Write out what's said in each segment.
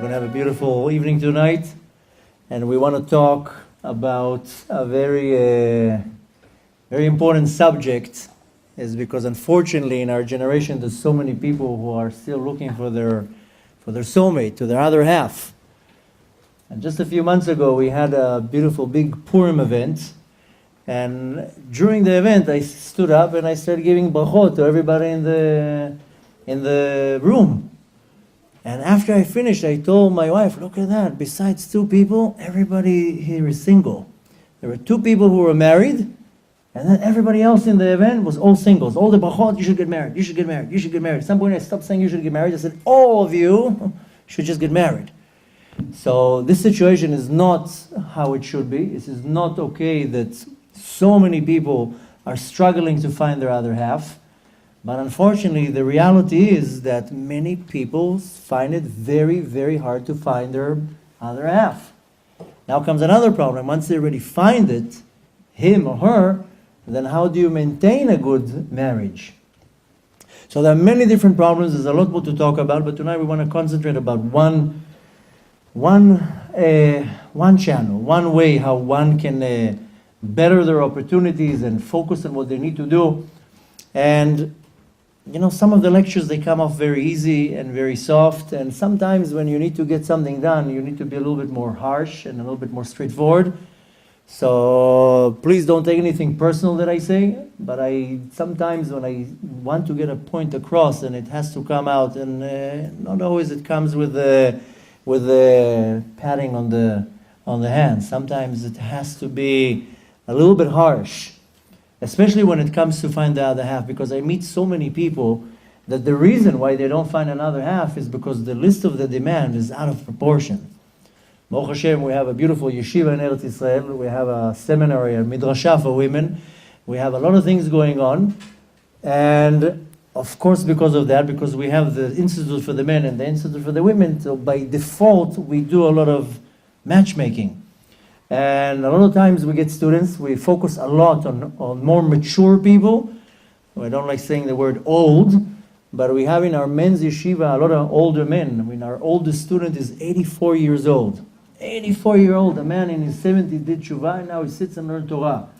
going to have a beautiful evening tonight, and we want to talk about a very important subject, is because unfortunately in our generation there's so many people who are still looking for their soulmate, to their other half. And just a few months ago we had a beautiful big Purim event, and during the event I stood up and I started giving brachot to everybody in the room. And after I finished, I told my wife, look at that, besides two people, everybody here is single. There were two people who were married, and then everybody else in the event was all singles. All the brachot, you should get married, you should get married, you should get married. At some point I stopped saying you should get married. I said, all of you should just get married. So this situation is not how it should be. It is not okay that so many people are struggling to find their other half. But unfortunately, the reality is that many people find it very, very hard to find their other half. Now comes another problem. Once they already find it, him or her, then how do you maintain a good marriage? So there are many different problems. There's a lot more to talk about, but tonight we want to concentrate about one channel, one way how one can better their opportunities and focus on what they need to do. And you know, some of the lectures, they come off very easy and very soft, and sometimes when you need to get something done, you need to be a little bit more harsh and a little bit more straightforward. So please don't take anything personal that I say, but sometimes when I want to get a point across, and it has to come out, and not always it comes with the patting on the hand. Sometimes it has to be a little bit harsh, especially when it comes to find the other half, because I meet so many people that the reason why they don't find another half is because the list of the demand is out of proportion. Baruch Hashem, we have a beautiful yeshiva in Eretz Israel, we have a seminary, a midrasha for women, we have a lot of things going on, and of course because of that, because we have the institute for the men and the institute for the women, so by default we do a lot of matchmaking. And a lot of times we get students, we focus a lot on more mature people. I don't like saying the word old, but we have in our men's yeshiva a lot of older men. I mean, our oldest student is 84 years old. 84-year-old, a man in his 70s did tshuva, and now he sits and learns Torah.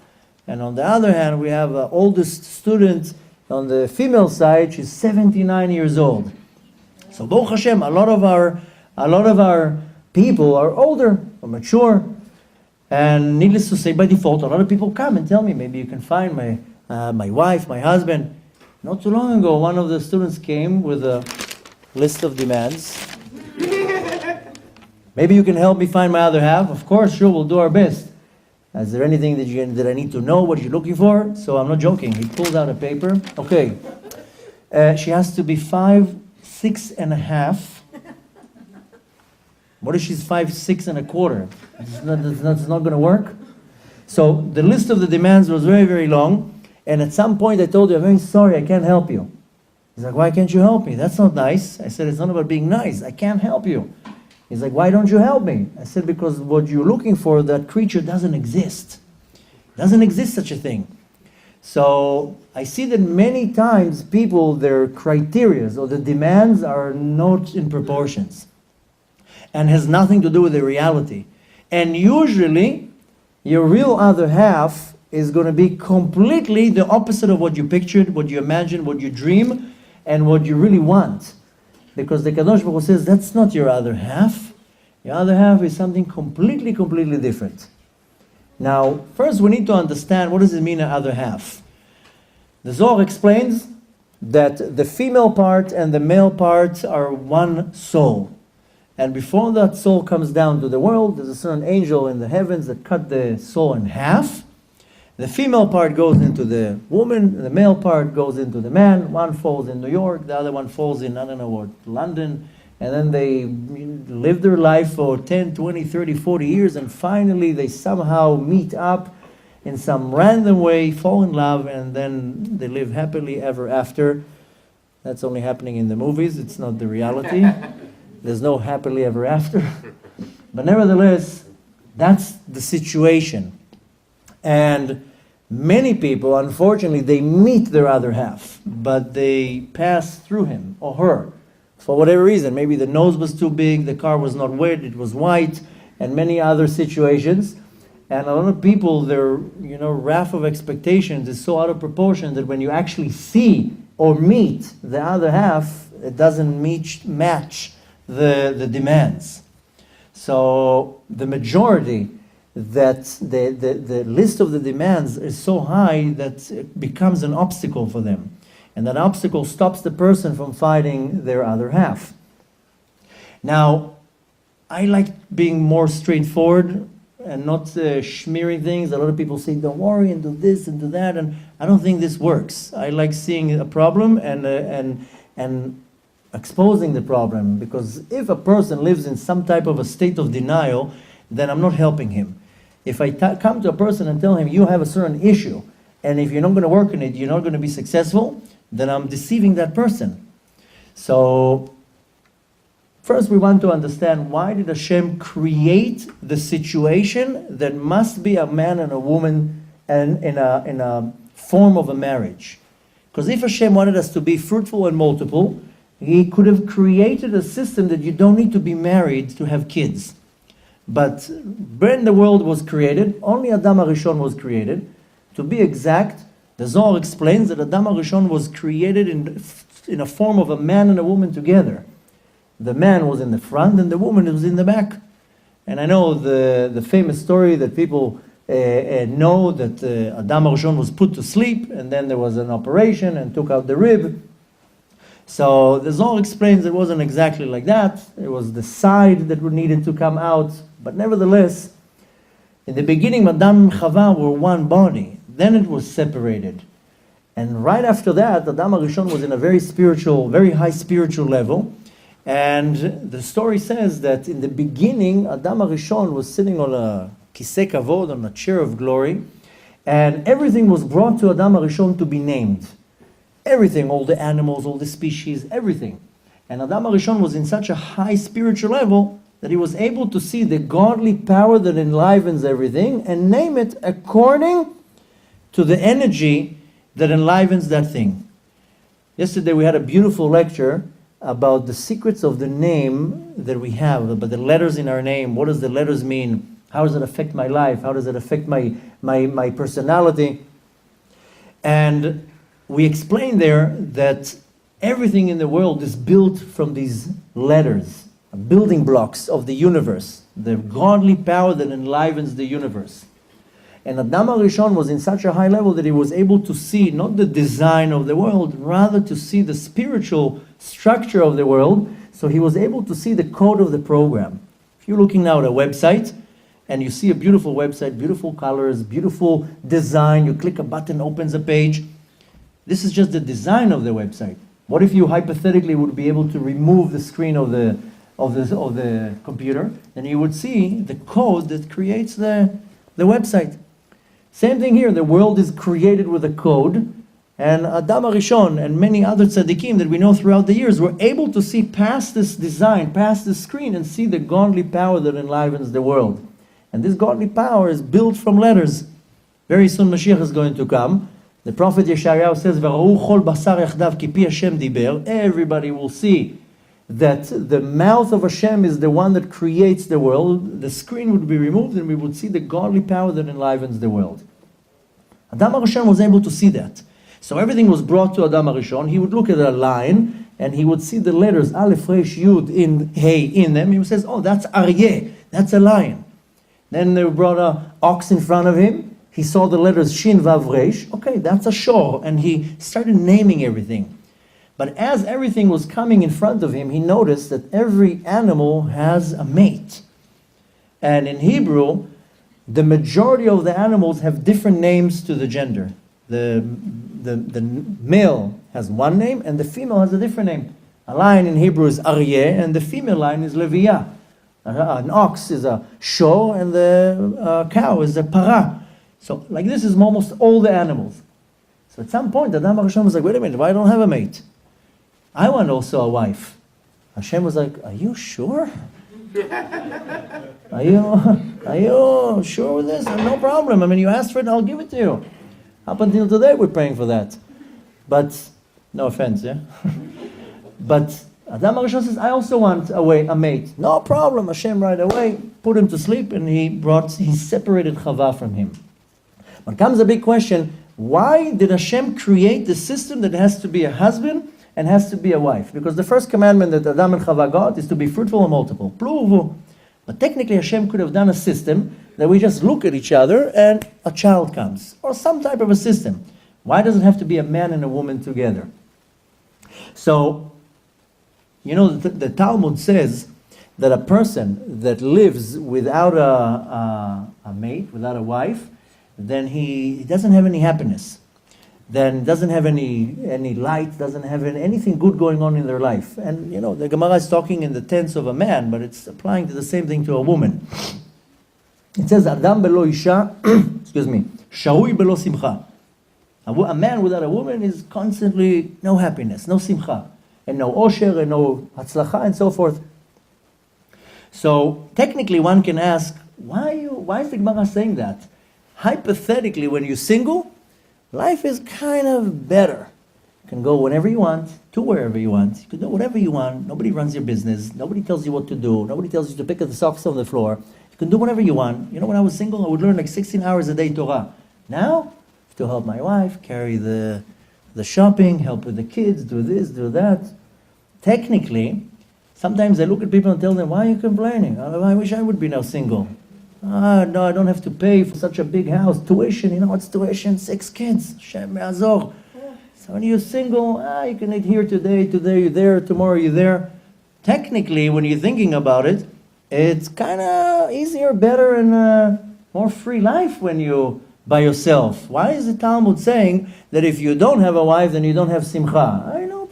And on the other hand, we have an oldest student on the female side, she's 79 years old. So Baruch Hashem, a lot of our people are older or mature. And needless to say, by default, a lot of people come and tell me, maybe you can find my wife, my husband. Not too long ago, one of the students came with a list of demands. Maybe you can help me find my other half. Of course, sure, we'll do our best. Is there anything that I need to know, what you're looking for? So I'm not joking. He pulls out a paper. Okay. She has to be 5'6.5". What if she's 5'6.25"? That's not going to work. So the list of the demands was very, very long. And at some point I told her, I'm very sorry, I can't help you. He's like, why can't you help me? That's not nice. I said, it's not about being nice. I can't help you. He's like, why don't you help me? I said, because what you're looking for, that creature doesn't exist. Doesn't exist such a thing. So I see that many times people, their criteria or the demands are not in proportions, and has nothing to do with the reality. And usually, your real other half is going to be completely the opposite of what you pictured, what you imagined, what you dream, and what you really want. Because the Kadosh Baruch Hu says, that's not your other half. Your other half is something completely, completely different. Now, first we need to understand, what does it mean, an other half? The Zohar explains that the female part and the male part are one soul. And before that soul comes down to the world, there's a certain angel in the heavens that cut the soul in half. The female part goes into the woman, the male part goes into the man. One falls in New York, the other one falls in, I don't know what, London. And then they live their life for 10, 20, 30, 40 years, and finally they somehow meet up in some random way, fall in love, and then they live happily ever after. That's only happening in the movies, it's not the reality. There's no happily ever after. But nevertheless, that's the situation. And many people, unfortunately, they meet their other half, but they pass through him or her For whatever reason, maybe the nose was too big, the car was not wet, it was white, and many other situations. And a lot of people, their wrath of expectations is so out of proportion that when you actually see or meet the other half, it doesn't match the demands. So the majority, that the list of the demands is so high that it becomes an obstacle for them. And that obstacle stops the person from fighting their other half. Now, I like being more straightforward and not smearing things. A lot of people say, don't worry, and do this and do that, and I don't think this works. I like seeing a problem and exposing the problem, because if a person lives in some type of a state of denial, then I'm not helping him. If I come to a person and tell him, you have a certain issue, and if you're not going to work on it, you're not going to be successful, then I'm deceiving that person. So first we want to understand, why did Hashem create the situation that must be a man and a woman and in a form of a marriage? Because if Hashem wanted us to be fruitful and multiple, He could have created a system that you don't need to be married to have kids. But when the world was created, only Adam HaRishon was created. To be exact, the Zohar explains that Adam HaRishon was created in a form of a man and a woman together. The man was in the front and the woman was in the back. And I know the famous story that people know, that Adam HaRishon was put to sleep, and then there was an operation and took out the rib. So the Zohar explains it wasn't exactly like that. It was the side that needed to come out. But nevertheless, in the beginning, Adam and Chava were one body. Then it was separated. And right after that, Adam HaRishon was in a very spiritual, very high spiritual level. And the story says that in the beginning, Adam HaRishon was sitting on a kisei kavod, on a chair of glory. And everything was brought to Adam HaRishon to be named. Everything, all the animals, all the species, everything. And Adam HaRishon was in such a high spiritual level that he was able to see the godly power that enlivens everything and name it according to the energy that enlivens that thing. Yesterday we had a beautiful lecture about the secrets of the name that we have, about the letters in our name. What does the letters mean? How does it affect my life? How does it affect my personality? And we explained there that everything in the world is built from these letters, building blocks of the universe, the godly power that enlivens the universe. And Adam HaRishon was in such a high level that he was able to see not the design of the world, rather to see the spiritual structure of the world. So he was able to see the code of the program. If you're looking now at a website, and you see a beautiful website, beautiful colors, beautiful design, you click a button, opens a page. This is just the design of the website. What if you hypothetically would be able to remove the screen of the computer? Then you would see the code that creates the website. Same thing here. The world is created with a code, and Adam HaRishon and many other tzaddikim that we know throughout the years were able to see past this design, past this screen, and see the godly power that enlivens the world. And this godly power is built from letters. Very soon Mashiach is going to come. The prophet Yeshayahu says, "V'ra'u chol basar yachdav ki pi Hashem diber." Everybody will see that the mouth of Hashem is the one that creates the world. The screen would be removed and we would see the godly power that enlivens the world. Adam HaRishon was able to see that. So everything was brought to Adam HaRishon. He would look at a line and he would see the letters Aleph, Resh, Yud, in Hey in them. He says, oh, that's Aryeh, that's a lion. Then they brought an ox in front of him. He saw the letters Shin, Vav, Resh. Okay, that's a shor. And he started naming everything. But as everything was coming in front of him, he noticed that every animal has a mate. And in Hebrew, the majority of the animals have different names to the gender. The male has one name and the female has a different name. A lion in Hebrew is Aryeh and the female lion is Leviah. An ox is a shor and the cow is a para. So like this is almost all the animals. So at some point, Adam HaRishon was like, wait a minute, why I don't have a mate? I want also a wife. Hashem was like, are you sure? Are you sure with this? No problem. I mean, you asked for it, I'll give it to you. Up until today, we're praying for that. But, no offense, yeah? But Adam HaRishon says, I also want a mate. No problem. Hashem right away put him to sleep, and he separated Chava from him. But comes a big question, why did Hashem create the system that has to be a husband and has to be a wife? Because the first commandment that Adam and Chava got is to be fruitful and multiple. Pluvu. But technically Hashem could have done a system that we just look at each other and a child comes. Or some type of a system. Why does it have to be a man and a woman together? So, the Talmud says that a person that lives without a mate, without a wife, then he doesn't have any happiness. Then doesn't have any light, doesn't have anything good going on in their life. And the Gemara is talking in the tense of a man, but it's applying to the same thing to a woman. It says, Adam belo isha, excuse me, sharui belo simcha. A man without a woman is constantly no happiness, no simcha, and no osher, and no hatzlacha, and so forth. So technically one can ask, why is the Gemara saying that? Hypothetically, when you're single, life is kind of better. You can go whenever you want, to wherever you want. You can do whatever you want. Nobody runs your business. Nobody tells you what to do. Nobody tells you to pick up the socks on the floor. You can do whatever you want. When I was single, I would learn like 16 hours a day Torah. Now, to help my wife, carry the shopping, help with the kids, do this, do that. Technically, sometimes I look at people and tell them, why are you complaining? I wish I would be now single. No, I don't have to pay for such a big house. Tuition, what's tuition? 6 kids. Shem Me'azor. So when you're single, you can eat here today you're there, tomorrow you're there. Technically, when you're thinking about it, it's kind of easier, better, and more free life when you by yourself. Why is the Talmud saying that if you don't have a wife, then you don't have simcha? I know,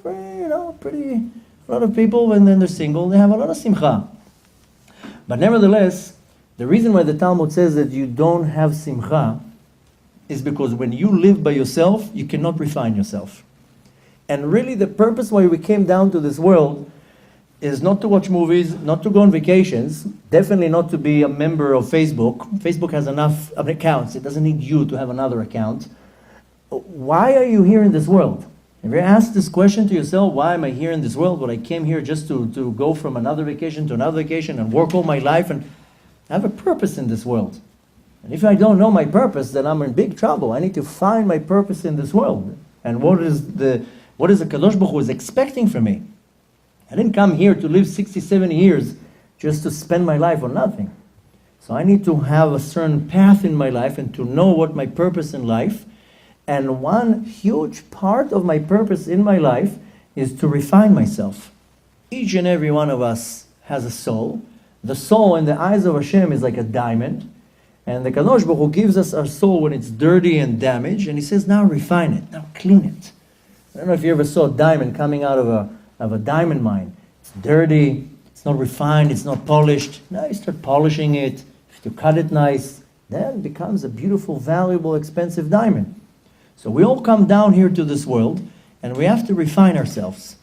pretty a lot of people, when they're single, they have a lot of simcha. But nevertheless, the reason why the Talmud says that you don't have simcha is because when you live by yourself, you cannot refine yourself. And really the purpose why we came down to this world is not to watch movies, not to go on vacations, definitely not to be a member of Facebook. Facebook has enough accounts. It doesn't need you to have another account. Why are you here in this world? Have you asked this question to yourself, why am I here in this world? Well, I came here just to go from another vacation to another vacation and work all my life, and I have a purpose in this world. And if I don't know my purpose, then I'm in big trouble. I need to find my purpose in this world. And what is the Kadosh Baruch Hu is expecting from me? I didn't come here to live 60, 70 years just to spend my life on nothing. So I need to have a certain path in my life and to know what my purpose in life. And one huge part of my purpose in my life is to refine myself. Each and every one of us has a soul. The soul in the eyes of Hashem is like a diamond. And the Kadosh Baruch Hu gives us our soul when it's dirty and damaged. And He says, now refine it, now clean it. I don't know if you ever saw a diamond coming out of a diamond mine. It's dirty, it's not refined, it's not polished. Now you start polishing it, you cut it nice, then it becomes a beautiful, valuable, expensive diamond. So we all come down here to this world, and we have to refine ourselves.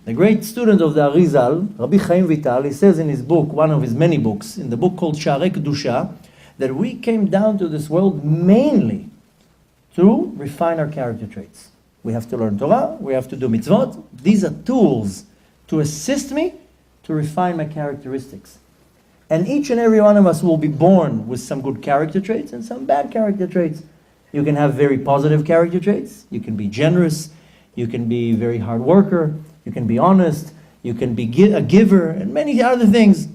The great student of the Arizal, Rabbi Chaim Vital, he says in his book, one of his many books, in the book called Sharei Kedusha, that we came down to this world mainly to refine our character traits. We have to learn Torah, we have to do mitzvot. These are tools to assist me to refine my characteristics. And each and every one of us will be born with some good character traits and some bad character traits. You can have very positive character traits. You can be generous. You can be a very hard worker. You can be honest. You can be a giver and many other things.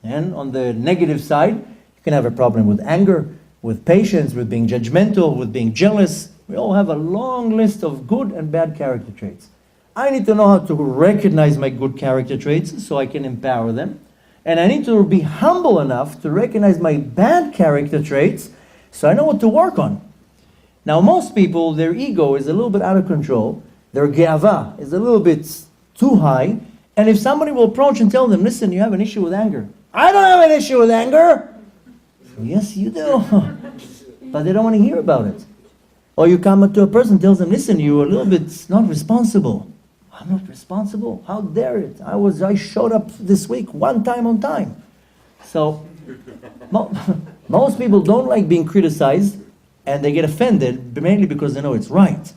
And on the negative side, you can have a problem with anger, with patience, with being judgmental, with being jealous. We all have a long list of good and bad character traits. I need to know how to recognize my good character traits so I can empower them. And I need to be humble enough to recognize my bad character traits so I know what to work on. Now, most people, their ego is a little bit out of control. Their ge'ava is a little bit too high. And if somebody will approach and tell them, listen, you have an issue with anger. I don't have an issue with anger. Yes, you do. But they don't want to hear about it. Or you come up to a person and tells them, listen, you're a little bit not responsible. I'm not responsible. How dare it? I showed up this week one time on time. So most people don't like being criticized, and they get offended mainly because they know it's right.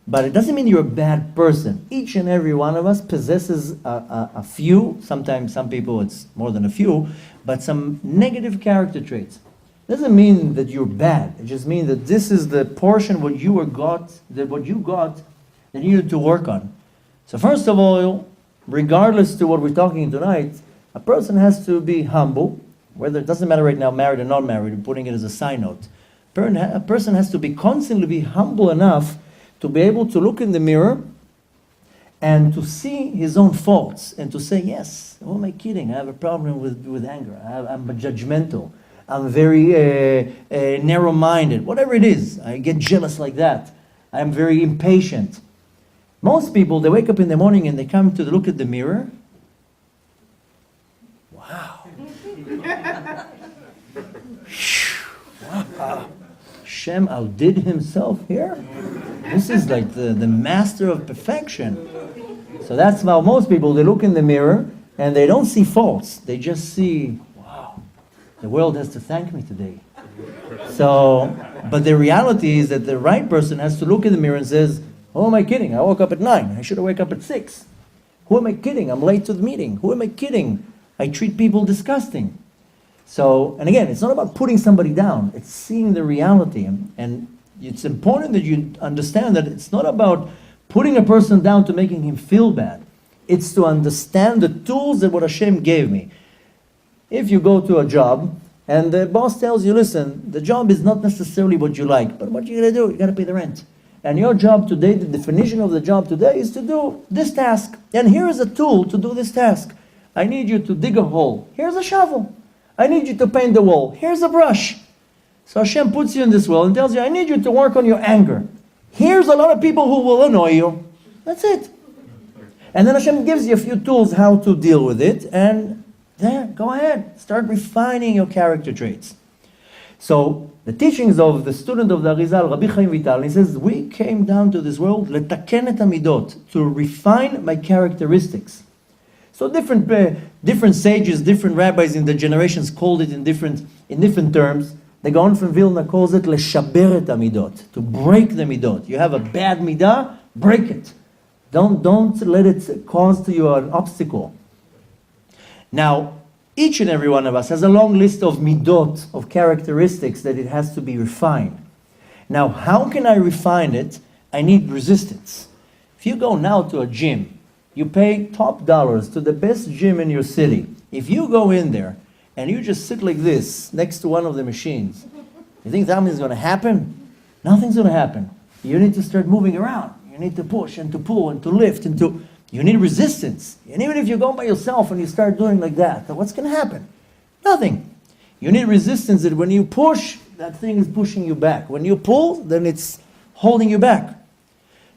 But it doesn't mean you're a bad person. Each and every one of us possesses a few, sometimes some people it's more than a few, but some negative character traits. Doesn't mean that you're bad. It just means that this is the portion what you got that you need to work on. So first of all, regardless to what we're talking tonight, a person has to be humble, whether it doesn't matter right now, married or not married, we're putting it as a side note. A person has to be constantly be humble enough to be able to look in the mirror and to see his own faults and to say, yes, who am I kidding? I have a problem with anger. I'm judgmental. I'm very narrow-minded. Whatever it is, I get jealous like that. I'm very impatient. Most people, they wake up in the morning and they come to look at the mirror. Wow. Wow. Hashem outdid himself here. This is like the master of perfection. So that's how most people, they look in the mirror and they don't see faults. They just see, wow, the world has to thank me today. So, but the reality is that the right person has to look in the mirror and says, who am I kidding? I woke up at 9. I should have woken up at 6. Who am I kidding? I'm late to the meeting. Who am I kidding? I treat people disgusting. So, and again, it's not about putting somebody down. It's seeing the reality. And it's important that you understand that it's not about putting a person down to making him feel bad. It's to understand the tools that what Hashem gave me. If you go to a job and the boss tells you, listen, the job is not necessarily what you like, but what you gotta do? You gotta pay the rent. And your job today, the definition of the job today is to do this task. And here is a tool to do this task. I need you to dig a hole. Here's a shovel. I need you to paint the wall. Here's a brush. So Hashem puts you in this world and tells you, I need you to work on your anger. Here's a lot of people who will annoy you. That's it. And then Hashem gives you a few tools how to deal with it. And there, go ahead. Start refining your character traits. So the teachings of the student of the Arizal, Rabbi Chaim Vital, he says, we came down to this world, letaken et hamidot, to refine my characteristics. So different sages, different rabbis in the generations called it in different terms. The Gaon from Vilna calls it leshaber et hamidot, to break the midot. You have a bad midah, break it. Don't let it cause to you an obstacle. Now, each and every one of us has a long list of midot, of characteristics that it has to be refined. Now, how can I refine it? I need resistance. If you go now to a gym, you pay top dollars to the best gym in your city. If you go in there and you just sit like this next to one of the machines, you think something's going to happen? Nothing's going to happen. You need to start moving around. You need to push and to pull and to lift and to... You need resistance. And even if you go by yourself and you start doing like that, then what's going to happen? Nothing. You need resistance that when you push, that thing is pushing you back. When you pull, then it's holding you back.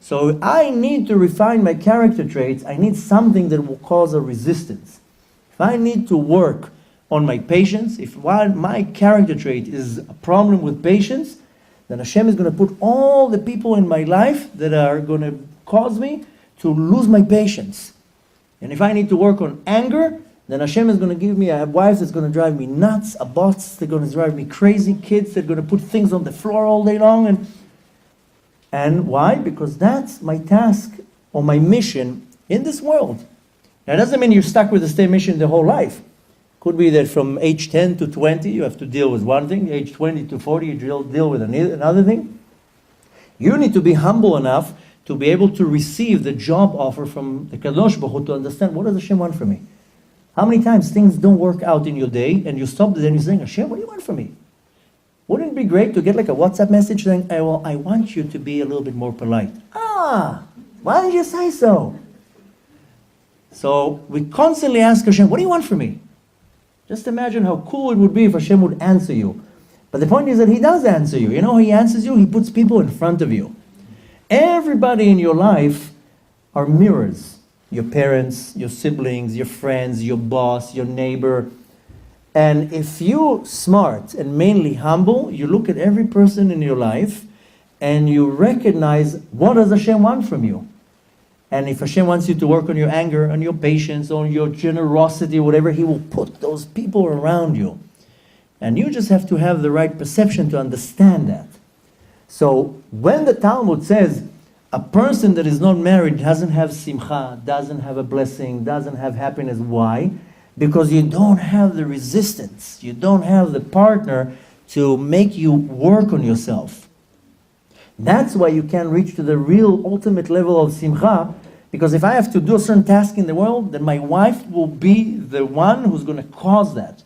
So I need to refine my character traits. I need something that will cause a resistance. If I need to work on my patience, if my character trait is a problem with patience, then Hashem is going to put all the people in my life that are going to cause me to lose my patience. And if I need to work on anger, then Hashem is going to give me a wife that's going to drive me nuts, a boss that's going to drive me crazy, kids that are going to put things on the floor all day long. And why? Because that's my task or my mission in this world. Now, it doesn't mean you're stuck with the same mission the whole life. Could be that from age 10 to 20, you have to deal with one thing. Age 20 to 40, you deal with another thing. You need to be humble enough to be able to receive the job offer from the Kadosh Baruch Hu to understand, what does Hashem want from me? How many times things don't work out in your day and you stop there and you're saying, Hashem, what do you want from me? Wouldn't it be great to get like a WhatsApp message saying, I want you to be a little bit more polite. Why did you say so? So we constantly ask Hashem, what do you want from me? Just imagine how cool it would be if Hashem would answer you. But the point is that He does answer you. You know how He answers you? He puts people in front of you. Everybody in your life are mirrors. Your parents, your siblings, your friends, your boss, your neighbor. And if you're smart and mainly humble, you look at every person in your life and you recognize, what does Hashem want from you? And if Hashem wants you to work on your anger, on your patience, on your generosity, whatever, He will put those people around you. And you just have to have the right perception to understand that. So when the Talmud says, A person that is not married doesn't have simcha, doesn't have a blessing, doesn't have happiness. Why? Because you don't have the resistance. You don't have the partner to make you work on yourself. That's why you can reach to the real ultimate level of simcha, because if I have to do a certain task in the world, then my wife will be the one who's going to cause that.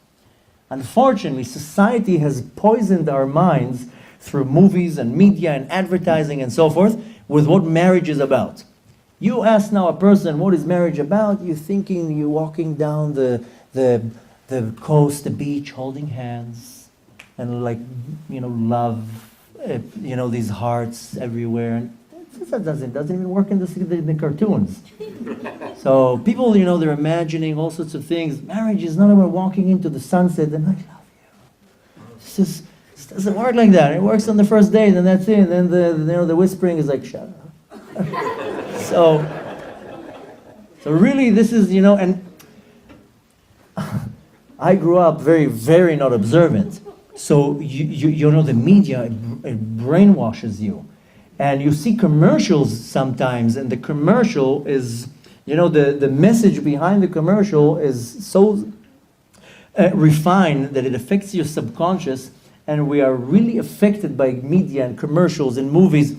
Unfortunately, society has poisoned our minds through movies and media and advertising and so forth with what marriage is about. You ask now a person, what is marriage about? You're thinking you're walking down the coast, the beach, holding hands, and love, these hearts everywhere. And that doesn't even work in the cartoons. So people, they're imagining all sorts of things. Marriage is not about walking into the sunset and I love you. This doesn't work like that. It works on the first date and that's it. And then the whispering is like, shut up. So really this is, and I grew up very, very not observant. So the media, it brainwashes you. And you see commercials sometimes, and the commercial is, the message behind the commercial is so refined that it affects your subconscious, and we are really affected by media and commercials and movies.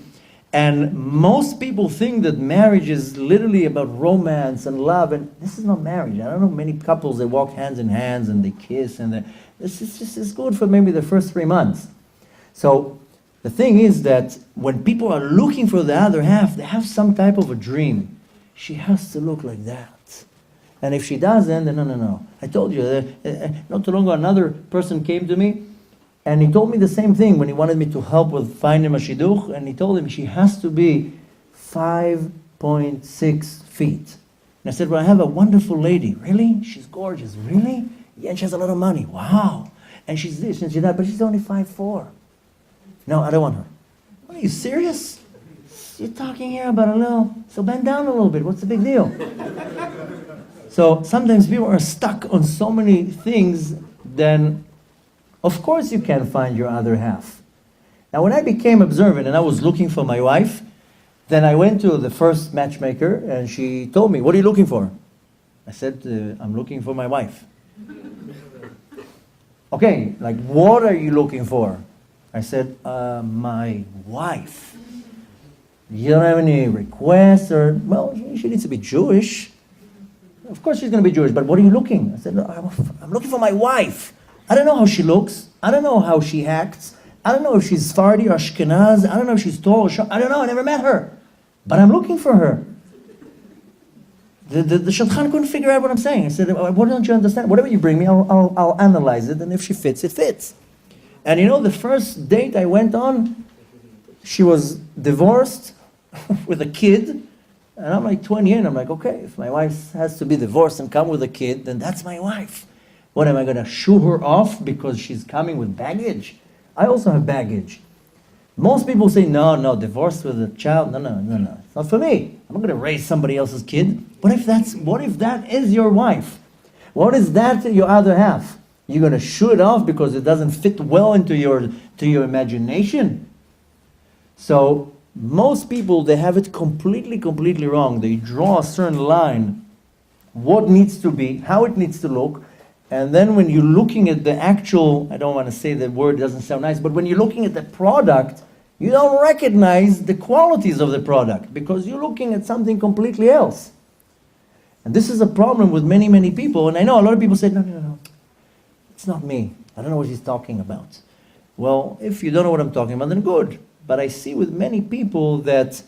And most people think that marriage is literally about romance and love, and this is not marriage. I don't know many couples that walk hands in hands and they kiss, and this is just as good for maybe the first 3 months. So the thing is that when people are looking for the other half, they have some type of a dream. She has to look like that. And if she doesn't, then no. I told you, not too long ago, another person came to me, and he told me the same thing when he wanted me to help with finding a shidduch, and he told him she has to be 5.6 feet. And I said, well, I have a wonderful lady. Really? She's gorgeous. Really? Yeah, and she has a lot of money. Wow. And she's this and she's that, but she's only 5'4". No, I don't want her. Are you serious? You're talking here about a little, so bend down a little bit. What's the big deal? So sometimes people are stuck on so many things, then of course you can find your other half. Now when I became observant and I was looking for my wife, then I went to the first matchmaker and she told me, what are you looking for? I said, I'm looking for my wife. Okay, like what are you looking for? I said, my wife. You don't have any requests or, well, she needs to be Jewish. Of course she's going to be Jewish, but what are you looking? I said, no, I'm looking for my wife. I don't know how she looks. I don't know how she acts. I don't know if she's Sephardi or Ashkenaz. I don't know if she's tall or short. I don't know. I never met her. But I'm looking for her. The Shadchan couldn't figure out what I'm saying. I said, what don't you understand? Whatever you bring me, I'll analyze it. And if she fits, it fits. And the first date I went on, she was divorced with a kid. And I'm like 28, and I'm like, okay, if my wife has to be divorced and come with a kid, then that's my wife. What, am I going to shoo her off because she's coming with baggage? I also have baggage. Most people say, no, divorce with a child, no. It's not for me. I'm not going to raise somebody else's kid. What if that is your wife? What is that your other half? You're going to shoo it off because it doesn't fit well into your imagination? So most people, they have it completely wrong. They draw a certain line, what needs to be, how it needs to look, and then when you're looking at the actual, I don't want to say the word, doesn't sound nice, but when you're looking at the product, you don't recognize the qualities of the product because you're looking at something completely else. And this is a problem with many people, and I know a lot of people say, no, it's not me. I don't know what he's talking about. Well, if you don't know what I'm talking about, then good. But I see with many people that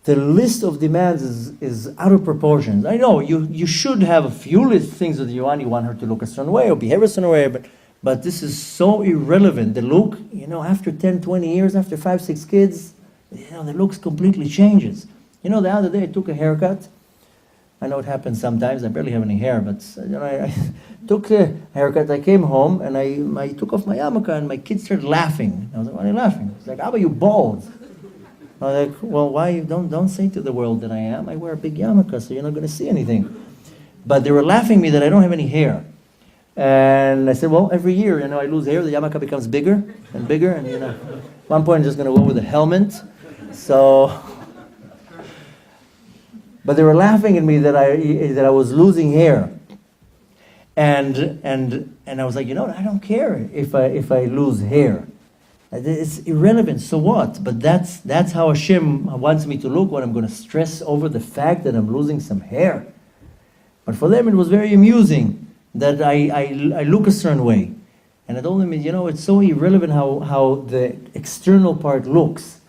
the list of demands is out of proportions. I know you should have a few list things that you want her to look a certain way or behave a certain way, but this is so irrelevant. The look, after 10, 20 years, after 5, 6 kids, the looks completely changes. The other day I took a haircut. I know it happens sometimes. I barely have any hair, but I took a haircut. I came home and I took off my yarmulke and my kids started laughing. I was like, why are you laughing? It's like, how about you bald? I was like, well, why? Don't say to the world that I am. I wear a big yarmulke, so you're not going to see anything. But they were laughing at me that I don't have any hair. And I said, well, every year, I lose hair. The yarmulke becomes bigger and bigger. And, at one point, I'm just going to go with a helmet. So, but they were laughing at me that I was losing hair. And I was like, I don't care if I lose hair. It's irrelevant, so what? But that's how Hashem wants me to look when I'm going to stress over the fact that I'm losing some hair. But for them it was very amusing that I look a certain way. And I told them, it's so irrelevant how the external part looks.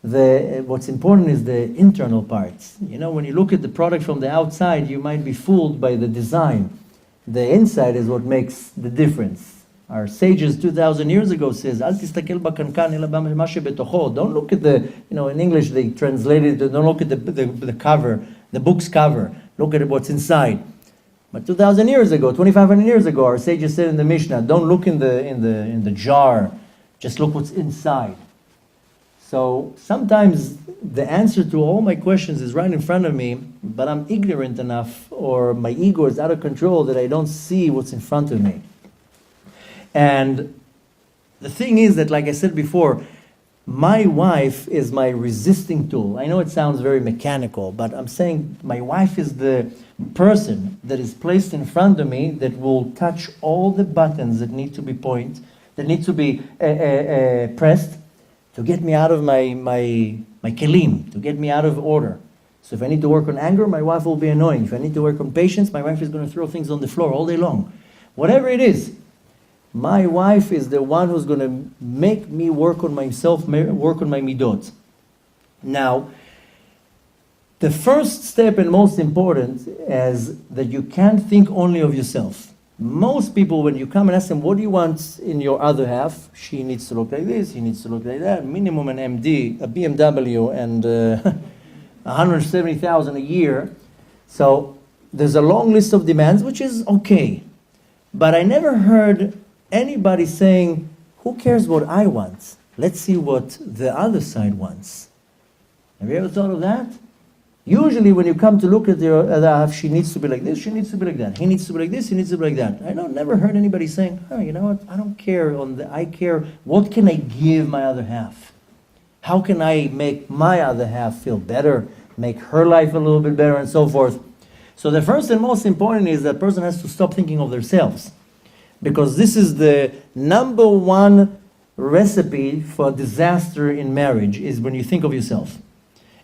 What's important is the internal parts. When you look at the product from the outside, you might be fooled by the design. The inside is what makes the difference. Our sages 2,000 years ago says, "Al tistakel bakankan ela b'ma shebetocho." Don't look at the, in English they translated it, don't look at the cover, the book's cover. Look at what's inside. But 2,000 years ago, 2,500 years ago, our sages said in the Mishnah, don't look in the jar, just look what's inside. So sometimes the answer to all my questions is right in front of me, but I'm ignorant enough, or my ego is out of control that I don't see what's in front of me. And the thing is that, like I said before, my wife is my resisting tool. I know it sounds very mechanical, but I'm saying my wife is the person that is placed in front of me that will touch all the buttons that need to be pressed to get me out of my kelim, to get me out of order. So if I need to work on anger, my wife will be annoying. If I need to work on patience, my wife is going to throw things on the floor all day long. Whatever it is, my wife is the one who's going to make me work on myself, work on my midot. Now, the first step and most important is that you can't think only of yourself. Most people, when you come and ask them, what do you want in your other half? She needs to look like this, he needs to look like that. Minimum an MD, a BMW, and 170,000 a year. So there's a long list of demands, which is okay. But I never heard anybody saying, who cares what I want? Let's see what the other side wants. Have you ever thought of that? Usually when you come to look at the other half, she needs to be like this, she needs to be like that. He needs to be like this, he needs to be like that. I never heard anybody saying, you know what, I don't care. I care, what can I give my other half? How can I make my other half feel better, make her life a little bit better, and so forth. So the first and most important is that a person has to stop thinking of themselves. Because this is the number one recipe for disaster in marriage, is when you think of yourself.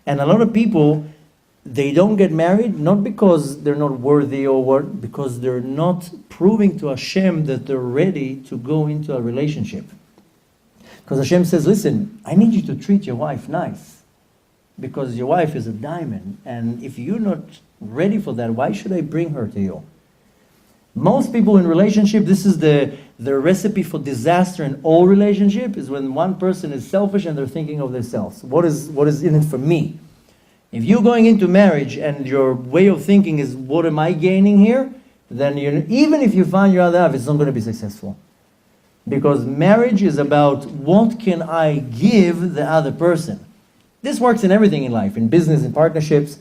And a lot of people, they don't get married, not because they're not worthy or what, because they're not proving to Hashem that they're ready to go into a relationship. Because Hashem says, listen, I need you to treat your wife nice. Because your wife is a diamond. And if you're not ready for that, why should I bring her to you? Most people in relationship, this is the recipe for disaster in all relationship, is when one person is selfish and they're thinking of themselves. What is in it for me? If you're going into marriage and your way of thinking is, what am I gaining here? Then even if you find your other half, it's not going to be successful. Because marriage is about, what can I give the other person? This works in everything in life, in business, in partnerships.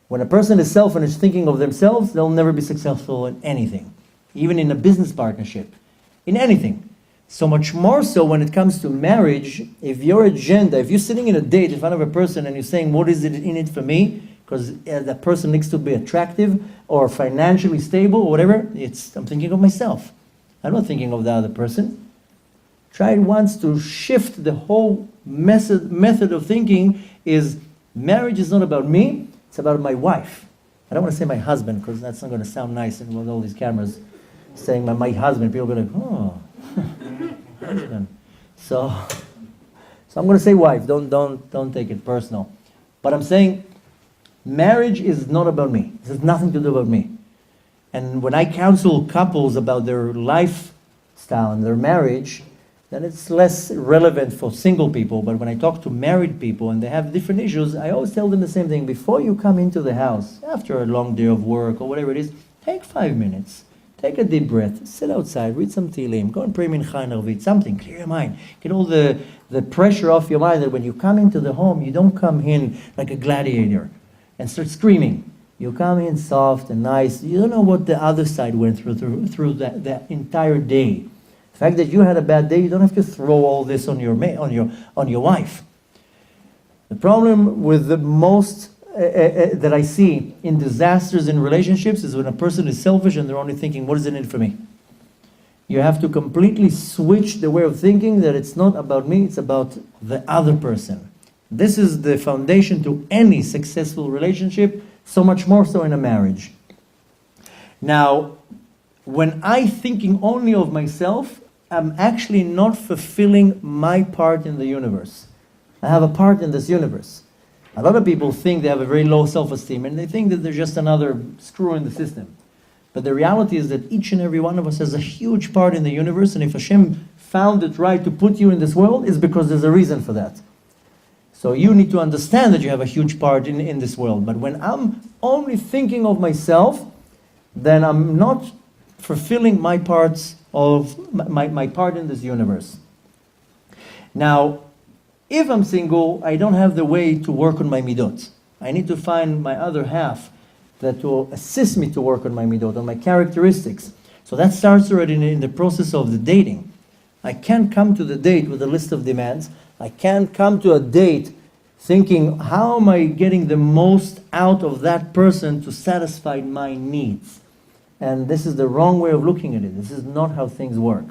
When a person is selfish, thinking of themselves, they'll never be successful in anything. Even in a business partnership. In anything. So much more so when it comes to marriage, if your agenda, if you're sitting in a date in front of a person and you're saying, what is it in it for me? Because that person needs to be attractive or financially stable or whatever, I'm thinking of myself. I'm not thinking of the other person. Try once to shift the whole method of thinking is, marriage is not about me, it's about my wife. I don't want to say my husband, because that's not going to sound nice and with all these cameras saying my husband, people are going to go, oh, husband. So I'm going to say wife, don't take it personal. But I'm saying marriage is not about me. It has nothing to do about me. And when I counsel couples about their lifestyle and their marriage, then it's less relevant for single people. But when I talk to married people and they have different issues, I always tell them the same thing. Before you come into the house, after a long day of work or whatever it is, take 5 minutes. Take a deep breath. Sit outside. Read some Tehillim. Go and pray Mincha and Arvit. Something. Clear your mind. Get all the pressure off your mind that when you come into the home, you don't come in like a gladiator and start screaming. You come in soft and nice. You don't know what the other side went through that entire day. The fact that you had a bad day, you don't have to throw all this on your wife. The problem with the most that I see in disasters in relationships is when a person is selfish and they're only thinking, what is in it for me? You have to completely switch the way of thinking that it's not about me, it's about the other person. This is the foundation to any successful relationship, so much more so in a marriage. Now, when I'm thinking only of myself, I'm actually not fulfilling my part in the universe. I have a part in this universe. A lot of people think they have a very low self-esteem and they think that they're just another screw in the system. But the reality is that each and every one of us has a huge part in the universe, and if Hashem found it right to put you in this world, it's because there's a reason for that. So you need to understand that you have a huge part in this world. But when I'm only thinking of myself, then I'm not fulfilling my parts of my part in this universe. Now, if I'm single, I don't have the way to work on my midot. I need to find my other half that will assist me to work on my midot, on my characteristics. So that starts already in the process of the dating. I can't come to the date with a list of demands. I can't come to a date thinking, how am I getting the most out of that person to satisfy my needs? And this is the wrong way of looking at it. This is not how things work.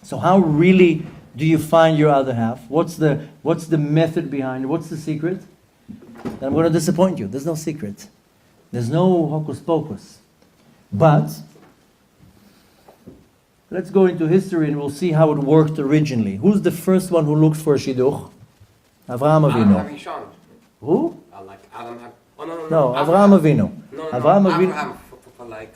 So how really do you find your other half? What's the method behind it? What's the secret? And I'm going to disappoint you. There's no secret. There's no hocus pocus. But let's go into history and we'll see how it worked originally. Who's the first one who looked for a shidduch? Avraham Avinu. Who? Like Adam had... Oh, no. No, Avraham Avinu. No, Avraham Avinu. Abraham for like...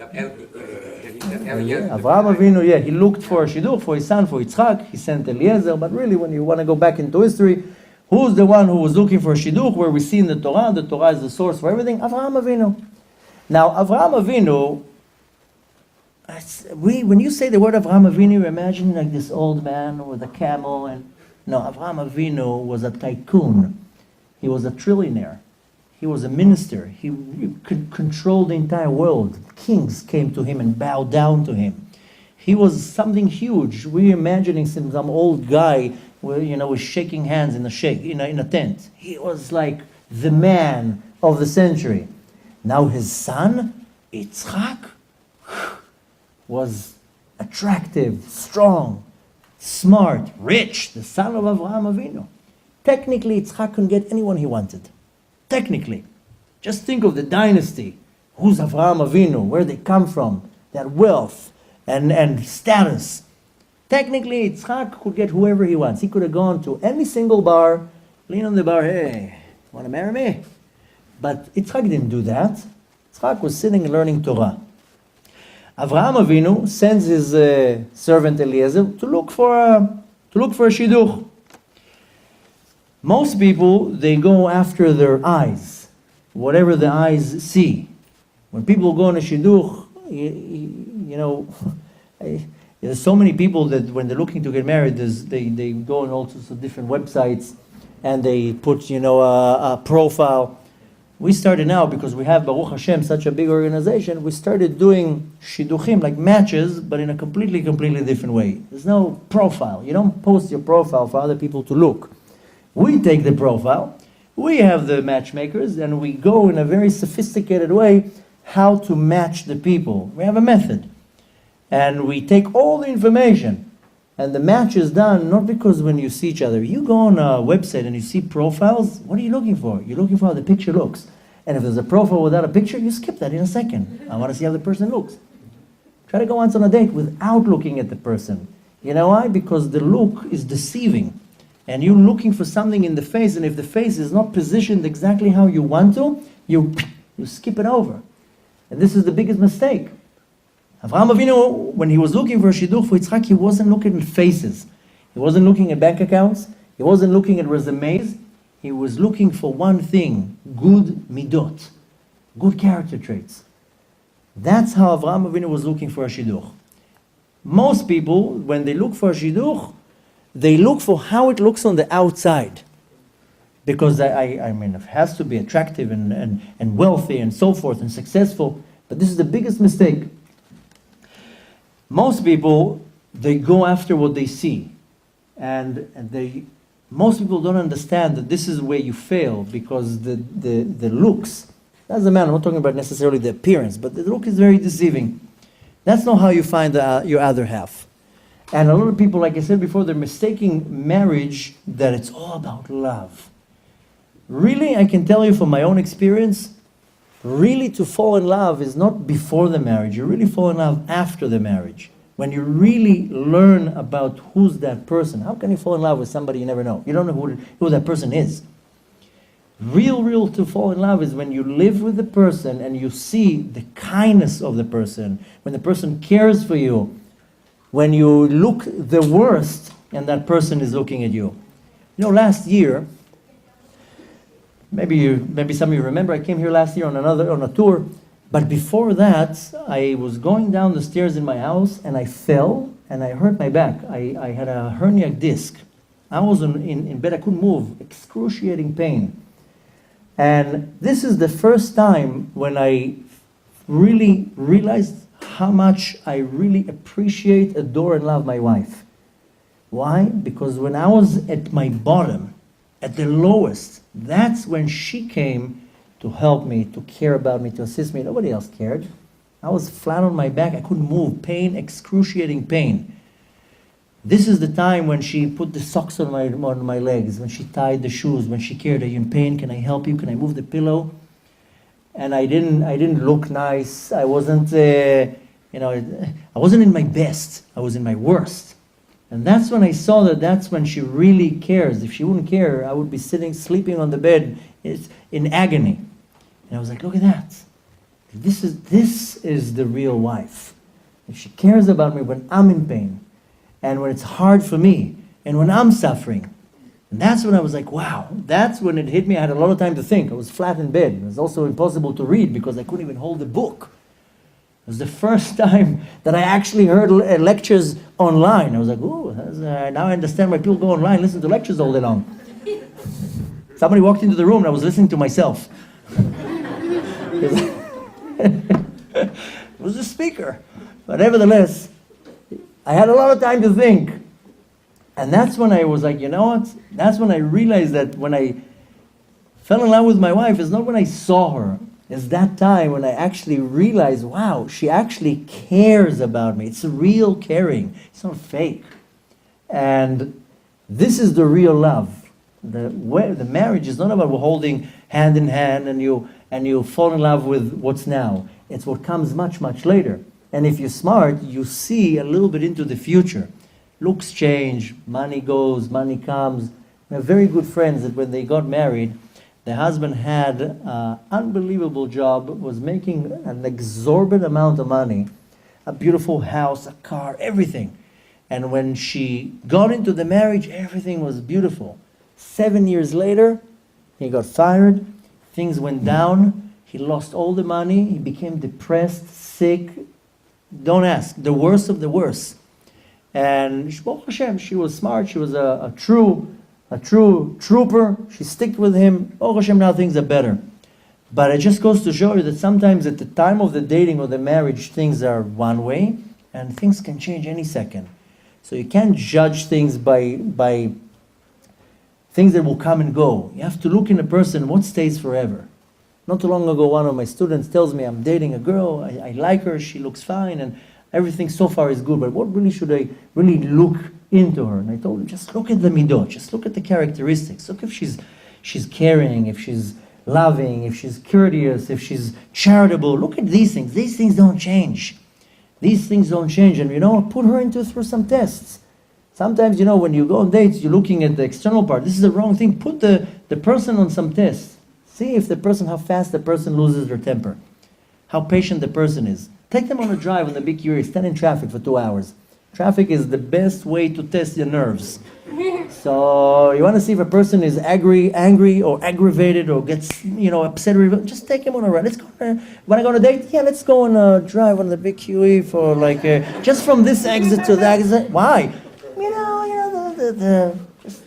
Avraham Avinu, he looked for a shidduch for his son, for Yitzchak. He sent Eliezer. But really, when you want to go back into history, who's the one who was looking for a shidduch, where we see in the Torah is the source for everything? Avraham Avinu. Now, Avraham Avinu, when you say the word Avraham Avinu, you imagine like this old man with a camel. And no, Avraham Avinu was a tycoon. He was a trillionaire. He was a minister. He could control the entire world. Kings came to him and bowed down to him. He was something huge. We're imagining some old guy with shaking hands in a tent. He was like the man of the century. Now his son, Yitzchak, was attractive, strong, smart, rich, the son of Avraham Avinu. Technically, Yitzchak couldn't get anyone he wanted. Technically. Just think of the dynasty. Who's Avraham Avinu? Where they come from? That wealth and status. Technically, Yitzchak could get whoever he wants. He could have gone to any single bar, lean on the bar, hey, want to marry me? But Yitzchak didn't do that. Yitzchak was sitting and learning Torah. Avraham Avinu sends his servant Eliezer to look for a shidduch. Most people, they go after their eyes, whatever the eyes see. When people go on a shidduch, there's so many people that when they're looking to get married, they go on all sorts of different websites and they put, a profile. We started now, because we have, Baruch Hashem, such a big organization, we started doing shidduchim, like matches, but in a completely different way. There's no profile. You don't post your profile for other people to look. We take the profile, we have the matchmakers, and we go in a very sophisticated way how to match the people. We have a method. And we take all the information, and the match is done not because when you see each other. You go on a website and you see profiles, what are you looking for? You're looking for how the picture looks. And if there's a profile without a picture, you skip that in a second. I want to see how the person looks. Try to go on a date without looking at the person. You know why? Because the look is deceiving. And you're looking for something in the face, and if the face is not positioned exactly how you want to, you skip it over. And this is the biggest mistake. Avraham Avinu, when he was looking for a shidduch for Yitzchak, he wasn't looking at faces. He wasn't looking at bank accounts. He wasn't looking at resumes. He was looking for one thing, good midot, good character traits. That's how Avraham Avinu was looking for a shidduch. Most people, when they look for a shidduch, they look for how it looks on the outside. Because it has to be attractive and wealthy and so forth and successful. But this is the biggest mistake. Most people, they go after what they see. And they Most people don't understand that this is where you fail, because the looks, doesn't matter, I'm not talking about necessarily the appearance, but the look is very deceiving. That's not how you find your other half. And a lot of people, like I said before, they're mistaking marriage that it's all about love. Really, I can tell you from my own experience, really to fall in love is not before the marriage. You really fall in love after the marriage. When you really learn about who's that person. How can you fall in love with somebody you never know? You don't know who that person is. Real to fall in love is when you live with the person and you see the kindness of the person, when the person cares for you, when you look the worst and that person is looking at you. You know, last year, maybe some of you remember, I came here last year on a tour, but before that, I was going down the stairs in my house and I fell and I hurt my back. I had a herniac disc. I was in bed, I couldn't move, excruciating pain. And this is the first time when I really realized how much I really appreciate, adore, and love my wife. Why? Because when I was at my bottom, at the lowest, that's when she came to help me, to care about me, to assist me. Nobody else cared. I was flat on my back. I couldn't move. Pain, excruciating pain. This is the time when she put the socks on my legs, when she tied the shoes, when she cared. Are you in pain? Can I help you? Can I move the pillow? And I didn't look nice. I wasn't, I wasn't in my best. I was in my worst. And that's when I saw that's when she really cares. If she wouldn't care, I would be sleeping on the bed in agony. And I was like, look at that. This is the real wife. If she cares about me when I'm in pain, and when it's hard for me, and when I'm suffering. And that's when I was like, wow, that's when it hit me. I had a lot of time to think. I was flat in bed. It was also impossible to read because I couldn't even hold the book. It was the first time that I actually heard lectures online. I was like, ooh, now I understand why people go online and listen to lectures all day long. Somebody walked into the room and I was listening to myself. It was a speaker. But nevertheless, I had a lot of time to think. And that's when I was like, you know what? That's when I realized that when I fell in love with my wife, it's not when I saw her. It's that time when I actually realized, wow, she actually cares about me. It's real caring. It's not fake. And this is the real love. The marriage is not about holding hand in hand and you fall in love with what's now. It's what comes much, much later. And if you're smart, you see a little bit into the future. Looks change, money goes, money comes. We have very good friends that when they got married, the husband had an unbelievable job, was making an exorbitant amount of money, a beautiful house, a car, everything. And when she got into the marriage, everything was beautiful. 7 years later, he got fired, things went down, he lost all the money, he became depressed, sick. Don't ask, the worst of the worst. And Baruch Hashem, she was smart, she was a true trooper, she sticked with him. Baruch Hashem, now things are better. But it just goes to show you that sometimes at the time of the dating or the marriage, things are one way, and things can change any second. So you can't judge things by things that will come and go. You have to look in a person, what stays forever. Not too long ago, one of my students tells me, I'm dating a girl, I like her, she looks fine, and everything so far is good, but what really should I really look into her? And I told him, just look at the midot, just look at the characteristics. Look if she's caring, if she's loving, if she's courteous, if she's charitable. Look at these things. These things don't change. These things don't change. And put her through some tests. Sometimes, when you go on dates, you're looking at the external part. This is the wrong thing. Put the person on some tests. See if how fast the person loses their temper. How patient the person is. Take them on a drive on the big QE. Stand in traffic for 2 hours. Traffic is the best way to test your nerves. So you want to see if a person is angry or aggravated or gets upset. Just take him on a ride. Let's go. Want to go on a date? Yeah, let's go on a drive on the big QE for just from this exit to that exit. Why? Just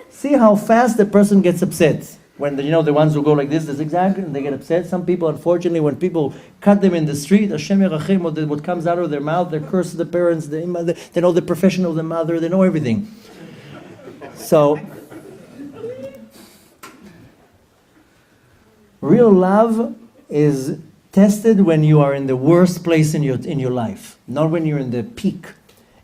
see how fast the person gets upset. When the ones who go like this, and they get upset. Some people, unfortunately, when people cut them in the street, Hashem Yerachim, what comes out of their mouth, they curse the parents, they know the profession of the mother, they know everything. So, real love is tested when you are in the worst place in your life, not when you're in the peak.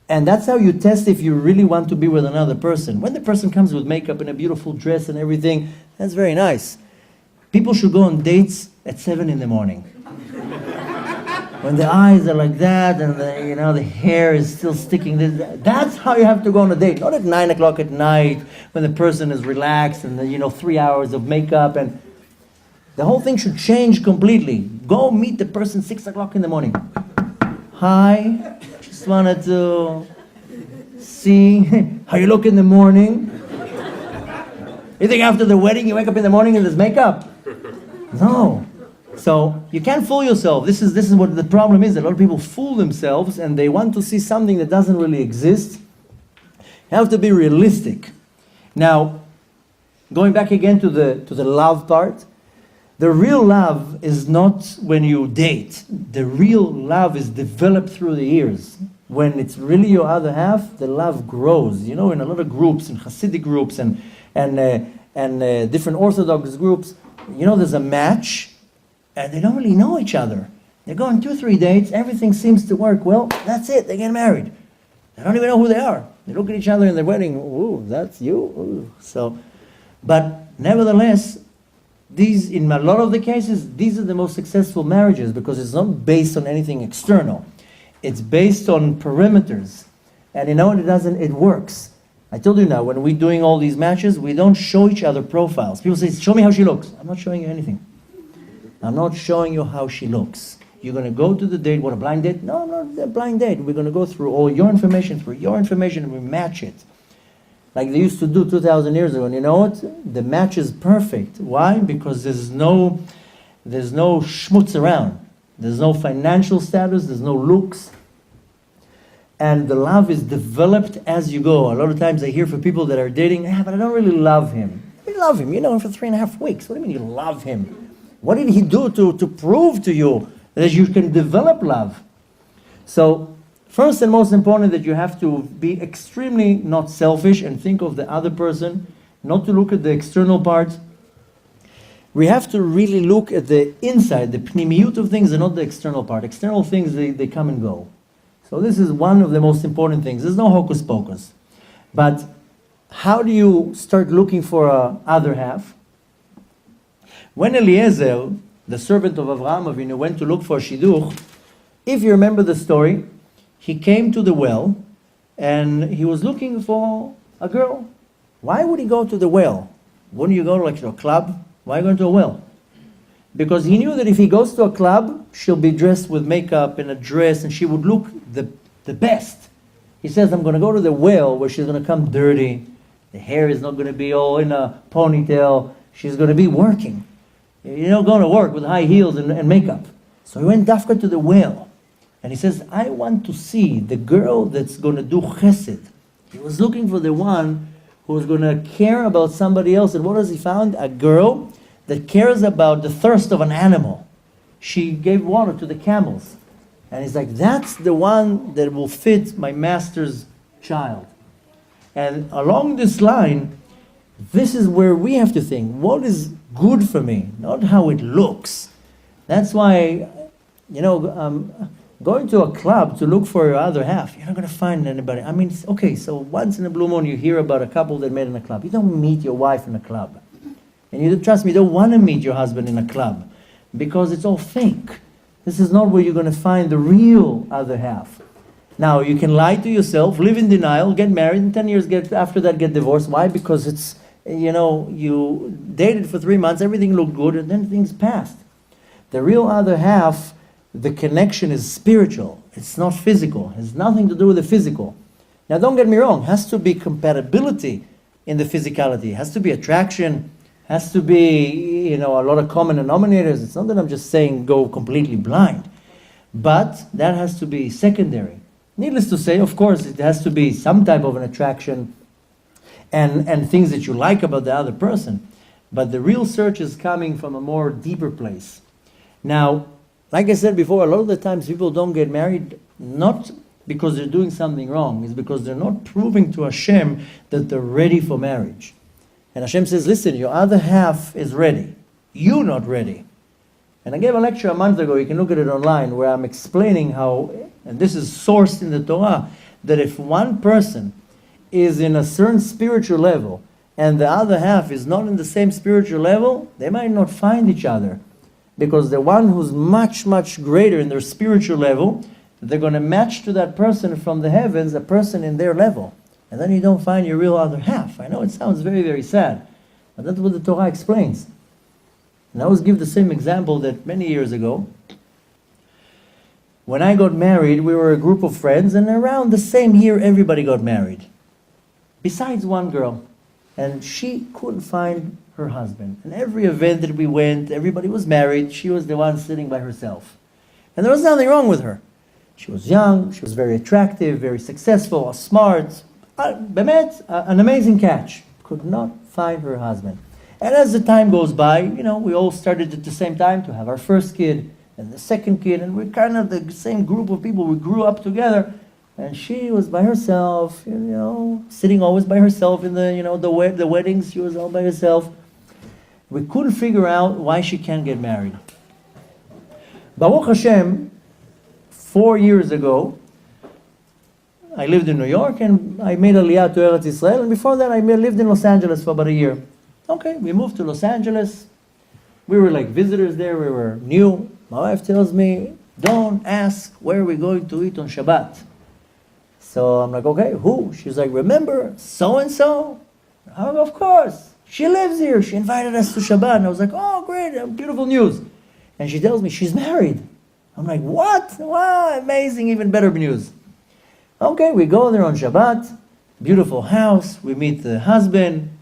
And that's how you test if you really want to be with another person. When the person comes with makeup and a beautiful dress and everything, that's very nice. People should go on dates at 7 in the morning. When the eyes are like that and the hair is still sticking. That's how you have to go on a date. Not at 9 o'clock at night when the person is relaxed and 3 hours of makeup. And the whole thing should change completely. Go meet the person 6 o'clock in the morning. Hi, just wanted to see how you look in the morning. You think after the wedding you wake up in the morning and there's makeup? No. So you can't fool yourself. This is what the problem is. A lot of people fool themselves and they want to see something that doesn't really exist. You have to be realistic. Now, going back again to the love part, the real love is not when you date. The real love is developed through the years. When it's really your other half, the love grows. In a lot of groups, in Hasidic groups and different Orthodox groups, there's a match. And they don't really know each other. They go on 2-3 dates, everything seems to work. Well, that's it, they get married. They don't even know who they are. They look at each other in their wedding, ooh, that's you? Ooh. So, but nevertheless, in a lot of the cases, these are the most successful marriages because it's not based on anything external. It's based on perimeters. And it works. I told you now, when we're doing all these matches, we don't show each other profiles. People say, show me how she looks. I'm not showing you anything. I'm not showing you how she looks. You're going to go to the date. What, a blind date? No, not a blind date. We're going to go through all your information, and we match it. Like they used to do 2,000 years ago. And you know what? The match is perfect. Why? Because there's no schmutz around. There's no financial status. There's no looks. And the love is developed as you go. A lot of times I hear from people that are dating, but I don't really love him. You love him. You know him for 3.5 weeks. What do you mean you love him? What did he do to prove to you that you can develop love? So, first and most important that you have to be extremely not selfish and think of the other person, not to look at the external part. We have to really look at the inside, the pnimiyut of things and not the external part. External things, they come and go. So this is one of the most important things. There's no hocus pocus. But how do you start looking for a other half? When Eliezer, the servant of Avraham Avinu, went to look for shidduch, if you remember the story, he came to the well and he was looking for a girl. Why would he go to the well? Wouldn't you go to a club? Why go to a well? Because he knew that if he goes to a club, she'll be dressed with makeup and a dress and she would look the best. He says, I'm going to go to the well where she's going to come dirty. The hair is not going to be all in a ponytail. She's going to be working. You're not going to work with high heels and makeup. So he went dafka to the well. And he says, I want to see the girl that's going to do chesed. He was looking for the one who was going to care about somebody else. And what has he found? A girl that cares about the thirst of an animal. She gave water to the camels. And he's like, that's the one that will fit my master's child. And along this line, this is where we have to think, what is good for me, not how it looks. That's why, going to a club to look for your other half, you're not going to find anybody. I mean, okay, so once in a blue moon you hear about a couple that met in a club. You don't meet your wife in a club. And you trust me, you don't want to meet your husband in a club because it's all fake. This is not where you're going to find the real other half. Now, you can lie to yourself, live in denial, get married, and 10 years after that get divorced. Why? Because it's, you dated for 3 months, everything looked good, and then things passed. The real other half, the connection is spiritual. It's not physical. It has nothing to do with the physical. Now, don't get me wrong. It has to be compatibility in the physicality. It has to be attraction. It has to be, a lot of common denominators. It's not that I'm just saying go completely blind. But that has to be secondary. Needless to say, of course, it has to be some type of an attraction and things that you like about the other person. But the real search is coming from a more deeper place. Now, like I said before, a lot of the times people don't get married not because they're doing something wrong. It's because they're not proving to Hashem that they're ready for marriage. And Hashem says, listen, your other half is ready. You're not ready. And I gave a lecture a month ago, you can look at it online, where I'm explaining how, and this is sourced in the Torah, that if one person is in a certain spiritual level and the other half is not in the same spiritual level, they might not find each other. Because the one who's much, much greater in their spiritual level, they're going to match to that person from the heavens, a person in their level. And then you don't find your real other half. I know it sounds very, very sad, but that's what the Torah explains. And I always give the same example that many years ago, when I got married, we were a group of friends, and around the same year, everybody got married. Besides one girl. And she couldn't find her husband. And every event that we went, everybody was married. She was the one sitting by herself. And there was nothing wrong with her. She was young, she was very attractive, very successful, smart. Bemet, an amazing catch. Could not find her husband. And as the time goes by, we all started at the same time to have our first kid and the second kid, and we're kind of the same group of people. We grew up together, and she was by herself, sitting always by herself in the weddings. She was all by herself. We couldn't figure out why she can't get married. Baruch Hashem, 4 years ago, I lived in New York, and I made Aliyah to Eretz Israel, and before that I lived in Los Angeles for about a year. Okay, we moved to Los Angeles. We were like visitors there. We were new. My wife tells me, don't ask where we're going to eat on Shabbat. So I'm like, okay, who? She's like, remember so-and-so? I'm like, of course. She lives here. She invited us to Shabbat. And I was like, oh, great, beautiful news. And she tells me she's married. I'm like, what? Wow, amazing, even better news. Okay, we go there on Shabbat. Beautiful house. We meet the husband.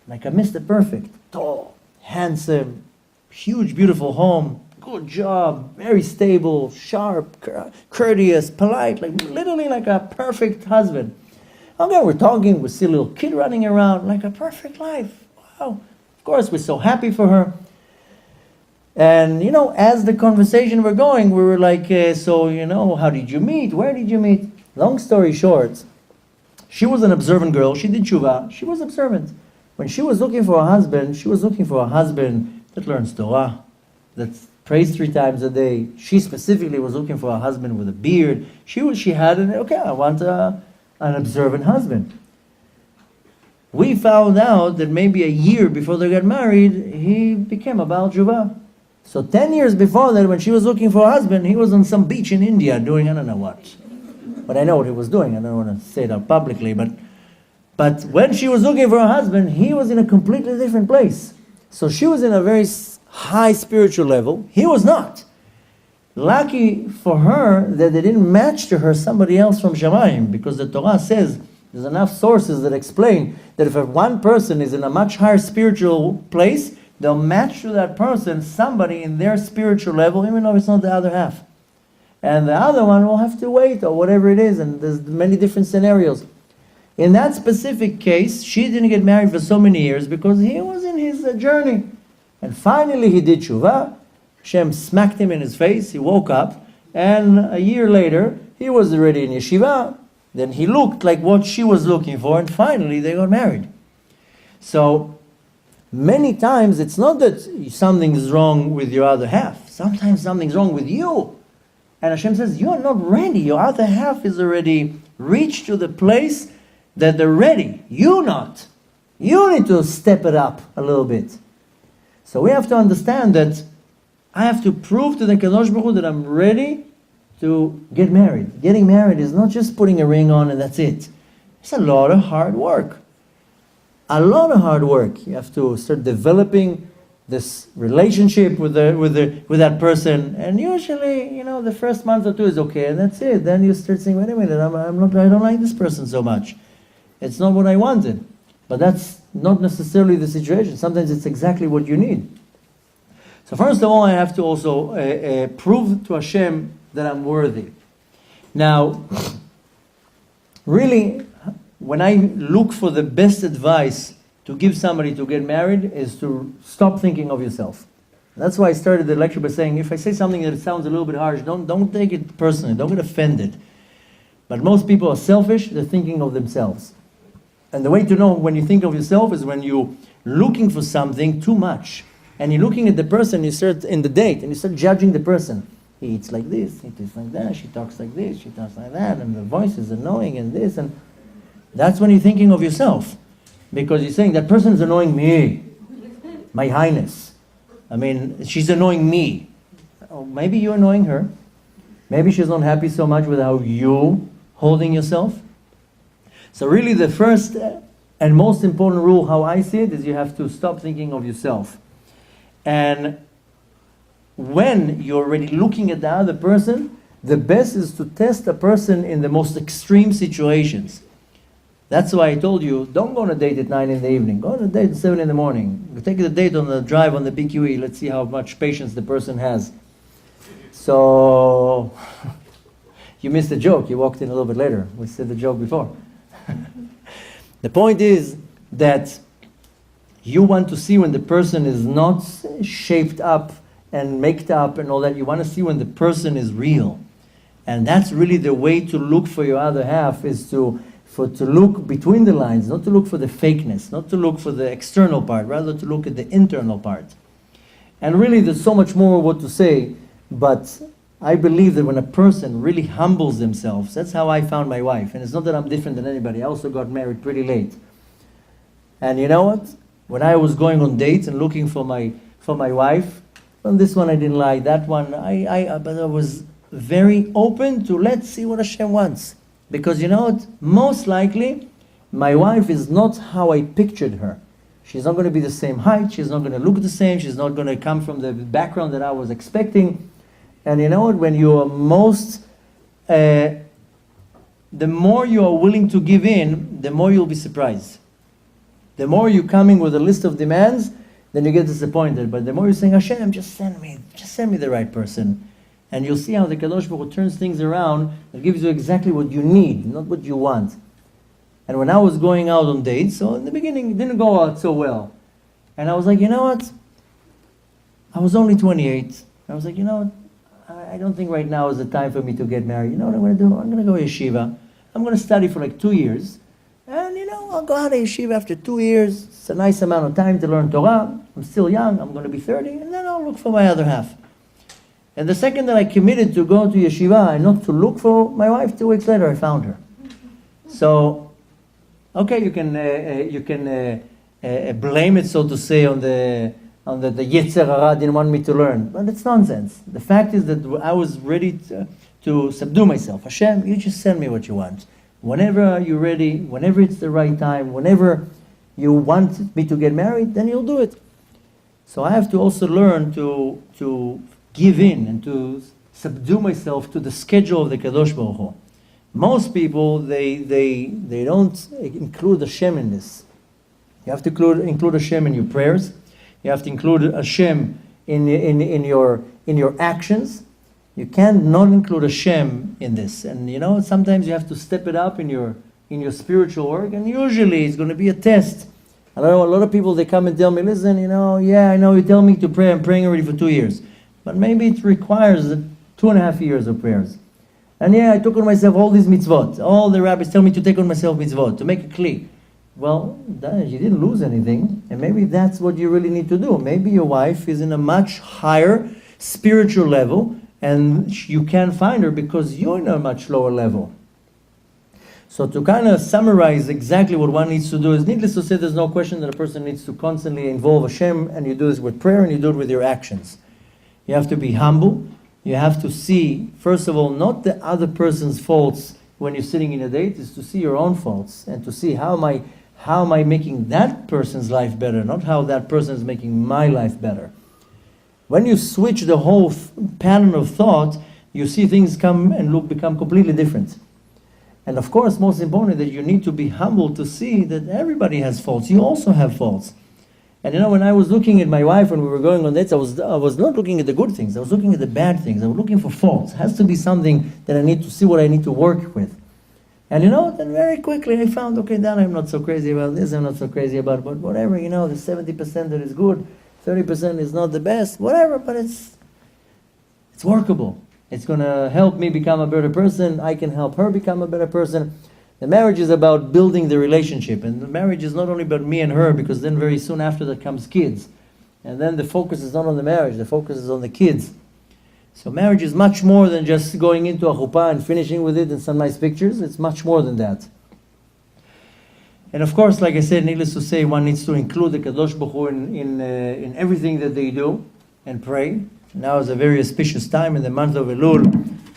Like a Mr. Perfect, tall, handsome, huge, beautiful home, good job, very stable, sharp, courteous, polite, literally like a perfect husband. Okay, we're talking, we see a little kid running around, like a perfect life. Wow. Of course, we're so happy for her. And, as the conversation were going, we were like, how did you meet? Where did you meet? Long story short, she was an observant girl. She did tshuva. She was observant. When she was looking for a husband, she was looking for a husband that learns Torah, that prays 3 times a day. She specifically was looking for a husband with a beard. I want an observant husband. We found out that maybe a year before they got married, he became a Baal Tshuva. So 10 years before that, when she was looking for a husband, he was on some beach in India doing I don't know what. But I know what he was doing. I don't want to say it out publicly, But when she was looking for a husband, he was in a completely different place. So she was in a very high spiritual level. He was not. Lucky for her that they didn't match to her somebody else from Shamayim, because the Torah says, there's enough sources that explain that if one person is in a much higher spiritual place, they'll match to that person somebody in their spiritual level, even though it's not the other half. And the other one will have to wait, or whatever it is, and there's many different scenarios. In that specific case, she didn't get married for so many years because he was in his journey. And finally he did tshuva. Hashem smacked him in his face. He woke up. And a year later, he was already in yeshiva. Then he looked like what she was looking for. And finally they got married. So many times it's not that something is wrong with your other half. Sometimes something's wrong with you. And Hashem says, you're not ready. Your other half is already reached to the place that they're ready. You not. You need to step it up a little bit. So we have to understand that I have to prove to the Kadosh Baruch Hu that I'm ready to get married. Getting married is not just putting a ring on and that's it. It's a lot of hard work. A lot of hard work. You have to start developing this relationship with that person. And usually, the first month or 2 is okay, and that's it. Then you start saying, wait a minute, I don't like this person so much. It's not what I wanted. But that's not necessarily the situation. Sometimes it's exactly what you need. So first of all, I have to also prove to Hashem that I'm worthy. Now, really, when I look for the best advice to give somebody to get married is to stop thinking of yourself. That's why I started the lecture by saying, if I say something that sounds a little bit harsh, don't take it personally, don't get offended. But most people are selfish, they're thinking of themselves. And the way to know when you think of yourself is when you're looking for something too much. And you're looking at the person, you start in the date, and you start judging the person. He eats like this, he eats like that, she talks like this, she talks like that, and the voice is annoying and this, and that's when you're thinking of yourself. Because you're saying, that person is annoying me, my highness. I mean, she's annoying me. Oh, maybe you're annoying her. Maybe she's not happy so much with how you holding yourself. So really the first and most important rule, how I see it, is you have to stop thinking of yourself. And when you're already looking at the other person, the best is to test a person in the most extreme situations. That's why I told you, don't go on a date at 9 in the evening. Go on a date at 7 in the morning. Take a date on the drive on the BQE. Let's see how much patience the person has. So, you missed the joke. You walked in a little bit later. We said the joke before. The point is that you want to see when the person is not shaped up and made up and all that. You want to see when the person is real. And that's really the way to look for your other half, is to look between the lines, not to look for the fakeness, not to look for the external part, rather to look at the internal part. And really there's so much more what to say, but I believe that when a person really humbles themselves, that's how I found my wife. And it's not that I'm different than anybody. I also got married pretty late. And you know what? When I was going on dates and looking for my wife, well, this one I didn't like, that one, but I was very open to let's see what Hashem wants. Because you know what? Most likely, my wife is not how I pictured her. She's not going to be the same height, she's not going to look the same, she's not going to come from the background that I was expecting. And you know what? When you are the more you are willing to give in, the more you'll be surprised. The more you're coming with a list of demands, then you get disappointed. But the more you're saying, Hashem, just send me the right person. And you'll see how the Kadosh Baruch Hu turns things around and gives you exactly what you need, not what you want. And when I was going out on dates, so in the beginning it didn't go out so well. And I was like, you know what? I was only 28. I was like, you know what? I don't think right now is the time for me to get married. You know what I'm going to do? I'm going to go to yeshiva. I'm going to study for like 2 years. And you know, I'll go out of yeshiva after 2 years. It's a nice amount of time to learn Torah. I'm still young. I'm going to be 30. And then I'll look for my other half. And the second that I committed to go to yeshiva and not to look for my wife, 2 weeks later I found her. So, okay, you can blame it, so to say, on the Yetzer Hara didn't want me to learn. But it's nonsense. The fact is that I was ready to subdue myself. Hashem, you just send me what you want. Whenever you're ready, whenever it's the right time, whenever you want me to get married, then you'll do it. So I have to also learn to give in and to subdue myself to the schedule of the Kadosh Baruch Hu. Most people, they don't include Hashem in this. You have to include Hashem in your prayers. You have to include Hashem in your actions. You can't not include Hashem in this. And you know, sometimes you have to step it up in your spiritual work, and usually it's going to be a test. I know a lot of people, they come and tell me, listen, you know, yeah, I know you tell me to pray, I'm praying already for 2 years. But maybe it requires 2.5 years of prayers. And yeah, I took on myself all these mitzvot. All the rabbis tell me to take on myself mitzvot, to make a kli. Well, you didn't lose anything. And maybe that's what you really need to do. Maybe your wife is in a much higher spiritual level, and you can't find her because you're in a much lower level. So to kind of summarize exactly what one needs to do is, needless to say, there's no question that a person needs to constantly involve Hashem, and you do this with prayer and you do it with your actions. You have to be humble. You have to see, first of all, not the other person's faults when you're sitting in a date, is to see your own faults and to see how am I making that person's life better, not how that person is making my life better. When you switch the whole pattern of thought, you see things become completely different. And of course, most importantly, that you need to be humble to see that everybody has faults. You also have faults. And you know, when I was looking at my wife when we were going on dates, I was not looking at the good things. I was looking at the bad things. I was looking for faults. It has to be something that I need to see what I need to work with. And you know, then very quickly I found, okay, then I'm not so crazy about this, I'm not so crazy about, but whatever, you know, the 70% that is good, 30% is not the best, whatever, but it's workable. It's going to help me become a better person. I can help her become a better person. The marriage is about building the relationship. And the marriage is not only about me and her, because then very soon after that comes kids. And then the focus is not on the marriage, the focus is on the kids. So marriage is much more than just going into a chuppah and finishing with it and some nice pictures. It's much more than that. And of course, like I said, needless to say, one needs to include the Kadosh Baruch Hu in everything that they do and pray. Now is a very auspicious time in the month of Elul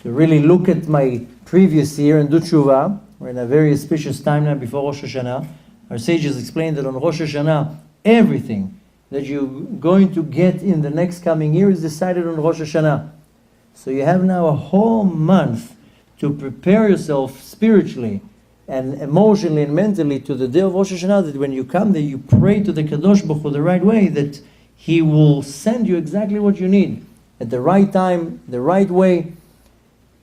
to really look at my previous year and do tshuva. We're in a very auspicious time now before Rosh Hashanah. Our sages explained that on Rosh Hashanah, everything that you're going to get in the next coming year is decided on Rosh Hashanah. So you have now a whole month to prepare yourself spiritually and emotionally and mentally to the day of Rosh Hashanah, that when you come there, you pray to the Kadosh Baruch Hu the right way, that He will send you exactly what you need at the right time, the right way.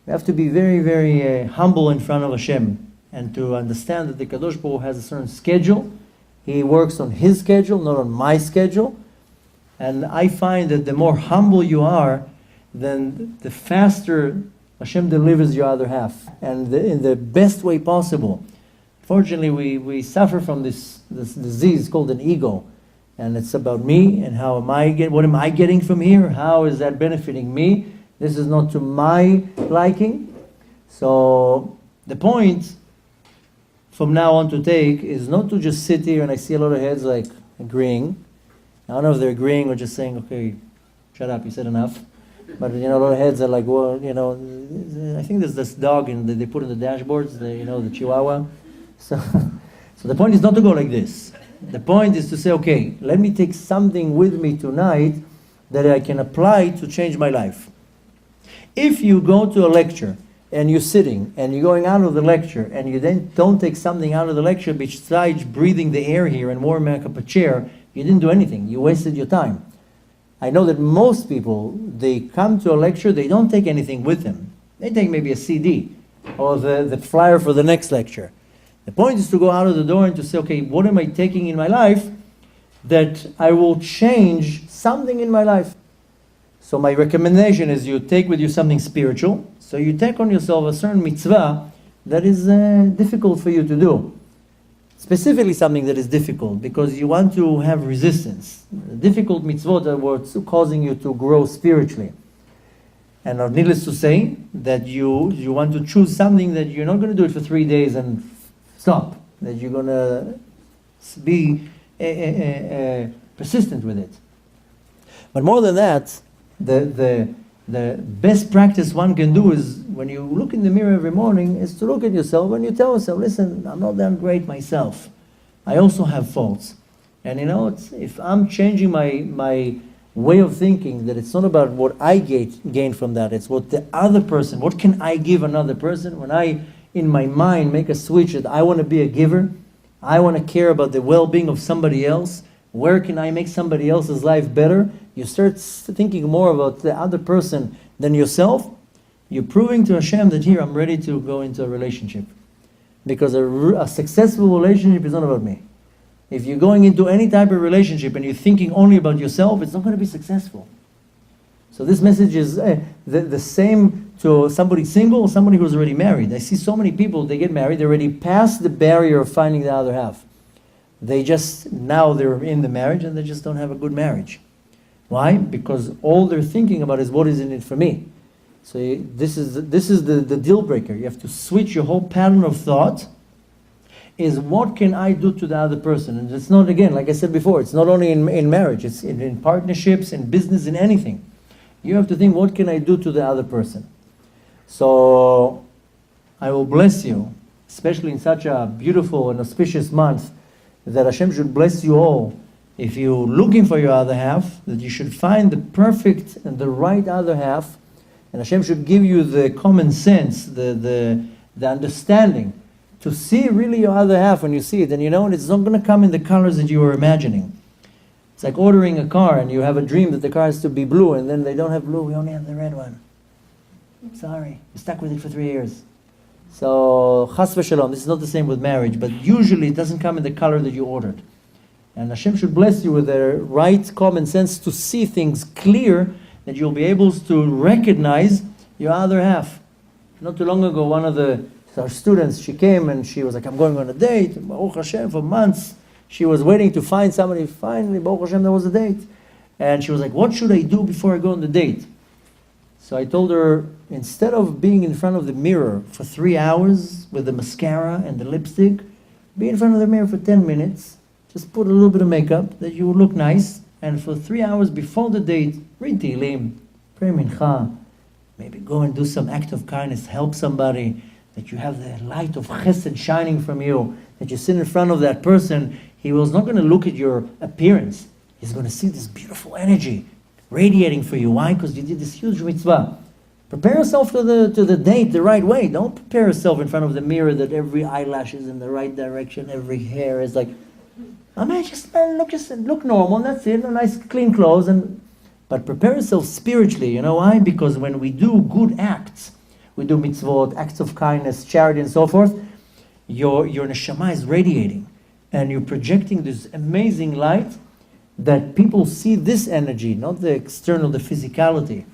You have to be very, very humble in front of Hashem and to understand that the Kadosh Baruch Hu has a certain schedule. He works on His schedule, not on my schedule. And I find that the more humble you are, then the faster Hashem delivers your other half, and in the best way possible. Fortunately, we suffer from this disease called an ego, and it's about me and what am I getting from here? How is that benefiting me? This is not to my liking. So the point from now on to take is not to just sit here and I see a lot of heads like agreeing. I don't know if they're agreeing or just saying, okay, shut up, you said enough. But a lot of heads are like, well, I think there's this dog they put in the dashboards, the Chihuahua. So the point is not to go like this. The point is to say, okay, let me take something with me tonight that I can apply to change my life. If you go to a lecture and you're sitting and you're going out of the lecture and you then don't take something out of the lecture besides breathing the air here and warming up a chair, you didn't do anything. You wasted your time. I know that most people, they come to a lecture, they don't take anything with them. They take maybe a CD or the flyer for the next lecture. The point is to go out of the door and to say, okay, what am I taking in my life that I will change something in my life? So my recommendation is you take with you something spiritual. So you take on yourself a certain mitzvah that is difficult for you to do. Specifically something that is difficult because you want to have resistance. Difficult mitzvot are what's causing you to grow spiritually. And needless to say that you want to choose something that you're not going to do it for 3 days and stop. That you're going to be persistent with it. But more than that, the best practice one can do is when you look in the mirror every morning is to look at yourself and you tell yourself, listen, I'm not that great myself. I also have faults. And if I'm changing my way of thinking, that it's not about what I gain from that, it's what the other person, what can I give another person? When I, in my mind, make a switch that I want to be a giver, I want to care about the well-being of somebody else, where can I make somebody else's life better? You start thinking more about the other person than yourself. You're proving to Hashem that here I'm ready to go into a relationship. Because a successful relationship is not about me. If you're going into any type of relationship and you're thinking only about yourself, it's not going to be successful. So this message is the same to somebody single or somebody who's already married. I see so many people, they get married, they're already past the barrier of finding the other half. Now they're in the marriage and they just don't have a good marriage. Why? Because all they're thinking about is what is in it for me. So this is the deal breaker. You have to switch your whole pattern of thought. Is what can I do to the other person? And it's not, again, like I said before, it's not only in marriage, it's in partnerships, in business, in anything. You have to think, what can I do to the other person? So I will bless you, especially in such a beautiful and auspicious month, that Hashem should bless you all. If you're looking for your other half, that you should find the perfect and the right other half, and Hashem should give you the common sense, the understanding, to see really your other half when you see it. And it's not going to come in the colors that you were imagining. It's like ordering a car and you have a dream that the car has to be blue, and then they don't have blue, we only have the red one. Sorry, you're stuck with it for 3 years. So, chas v'shalom, this is not the same with marriage, but usually it doesn't come in the color that you ordered. And Hashem should bless you with the right common sense to see things clear, that you'll be able to recognize your other half. Not too long ago, one of our students, she came and she was like, I'm going on a date. Baruch Hashem, for months. She was waiting to find somebody. Finally, Baruch Hashem, there was a date. And she was like, what should I do before I go on the date? So I told her, instead of being in front of the mirror for 3 hours with the mascara and the lipstick, be in front of the mirror for 10 minutes. Just put a little bit of makeup that you will look nice. And for 3 hours before the date, read Tehillim, pray mincha, maybe go and do some act of kindness, help somebody, that you have the light of chesed shining from you, that you sit in front of that person. He was not going to look at your appearance. He's going to see this beautiful energy radiating for you. Why? Because you did this huge mitzvah. Prepare yourself to the date the right way. Don't prepare yourself in front of the mirror that every eyelash is in the right direction, every hair is like, I mean, just look normal, and that's it, a nice clean clothes, but prepare yourself spiritually. You know why? Because when we do good acts, we do mitzvot, acts of kindness, charity, and so forth, your neshama is radiating, and you're projecting this amazing light that people see this energy, not the external, the physicality.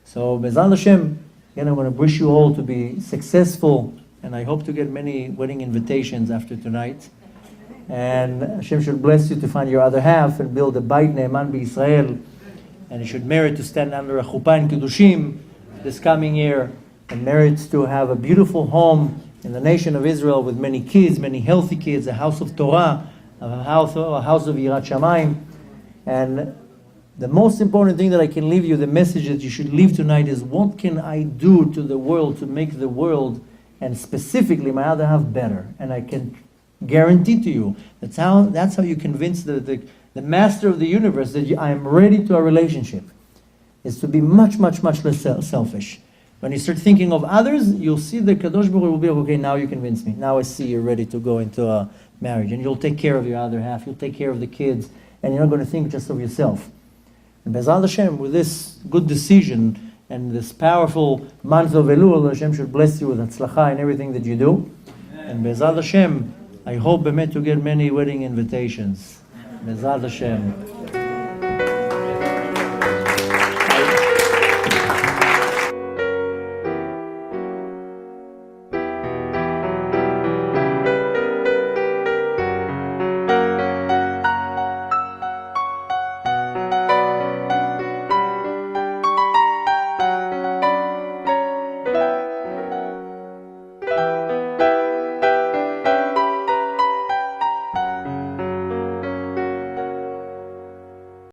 So, Be'ezrat Hashem, again, I want to wish you all to be successful, and I hope to get many wedding invitations after tonight. And Hashem should bless you to find your other half and build a Beit Ne'eman B'Yisrael. And you should merit to stand under a chuppah in Kiddushim this coming year, and merits to have a beautiful home in the nation of Israel with many kids, many healthy kids, a house of Torah, a house of Yirat Shamayim. And the most important thing that I can leave you, the message that you should leave tonight is, what can I do to the world to make the world, and specifically my other half, better? And I can guarantee to you, that's how you convince the master of the universe that I am ready to a relationship, is to be much, much, much less selfish. When you start thinking of others, you'll see the Kadosh Baruch Hu will be like, okay, now you convince me. Now I see you're ready to go into a marriage. And you'll take care of your other half. You'll take care of the kids. And you're not going to think just of yourself. And Be'ezrat Hashem, with this good decision and this powerful month of Elul, Hashem should bless you with Hatzlacha in everything that you do. And Be'ezrat Hashem, I hope to get many wedding invitations. Be'ezrat Hashem.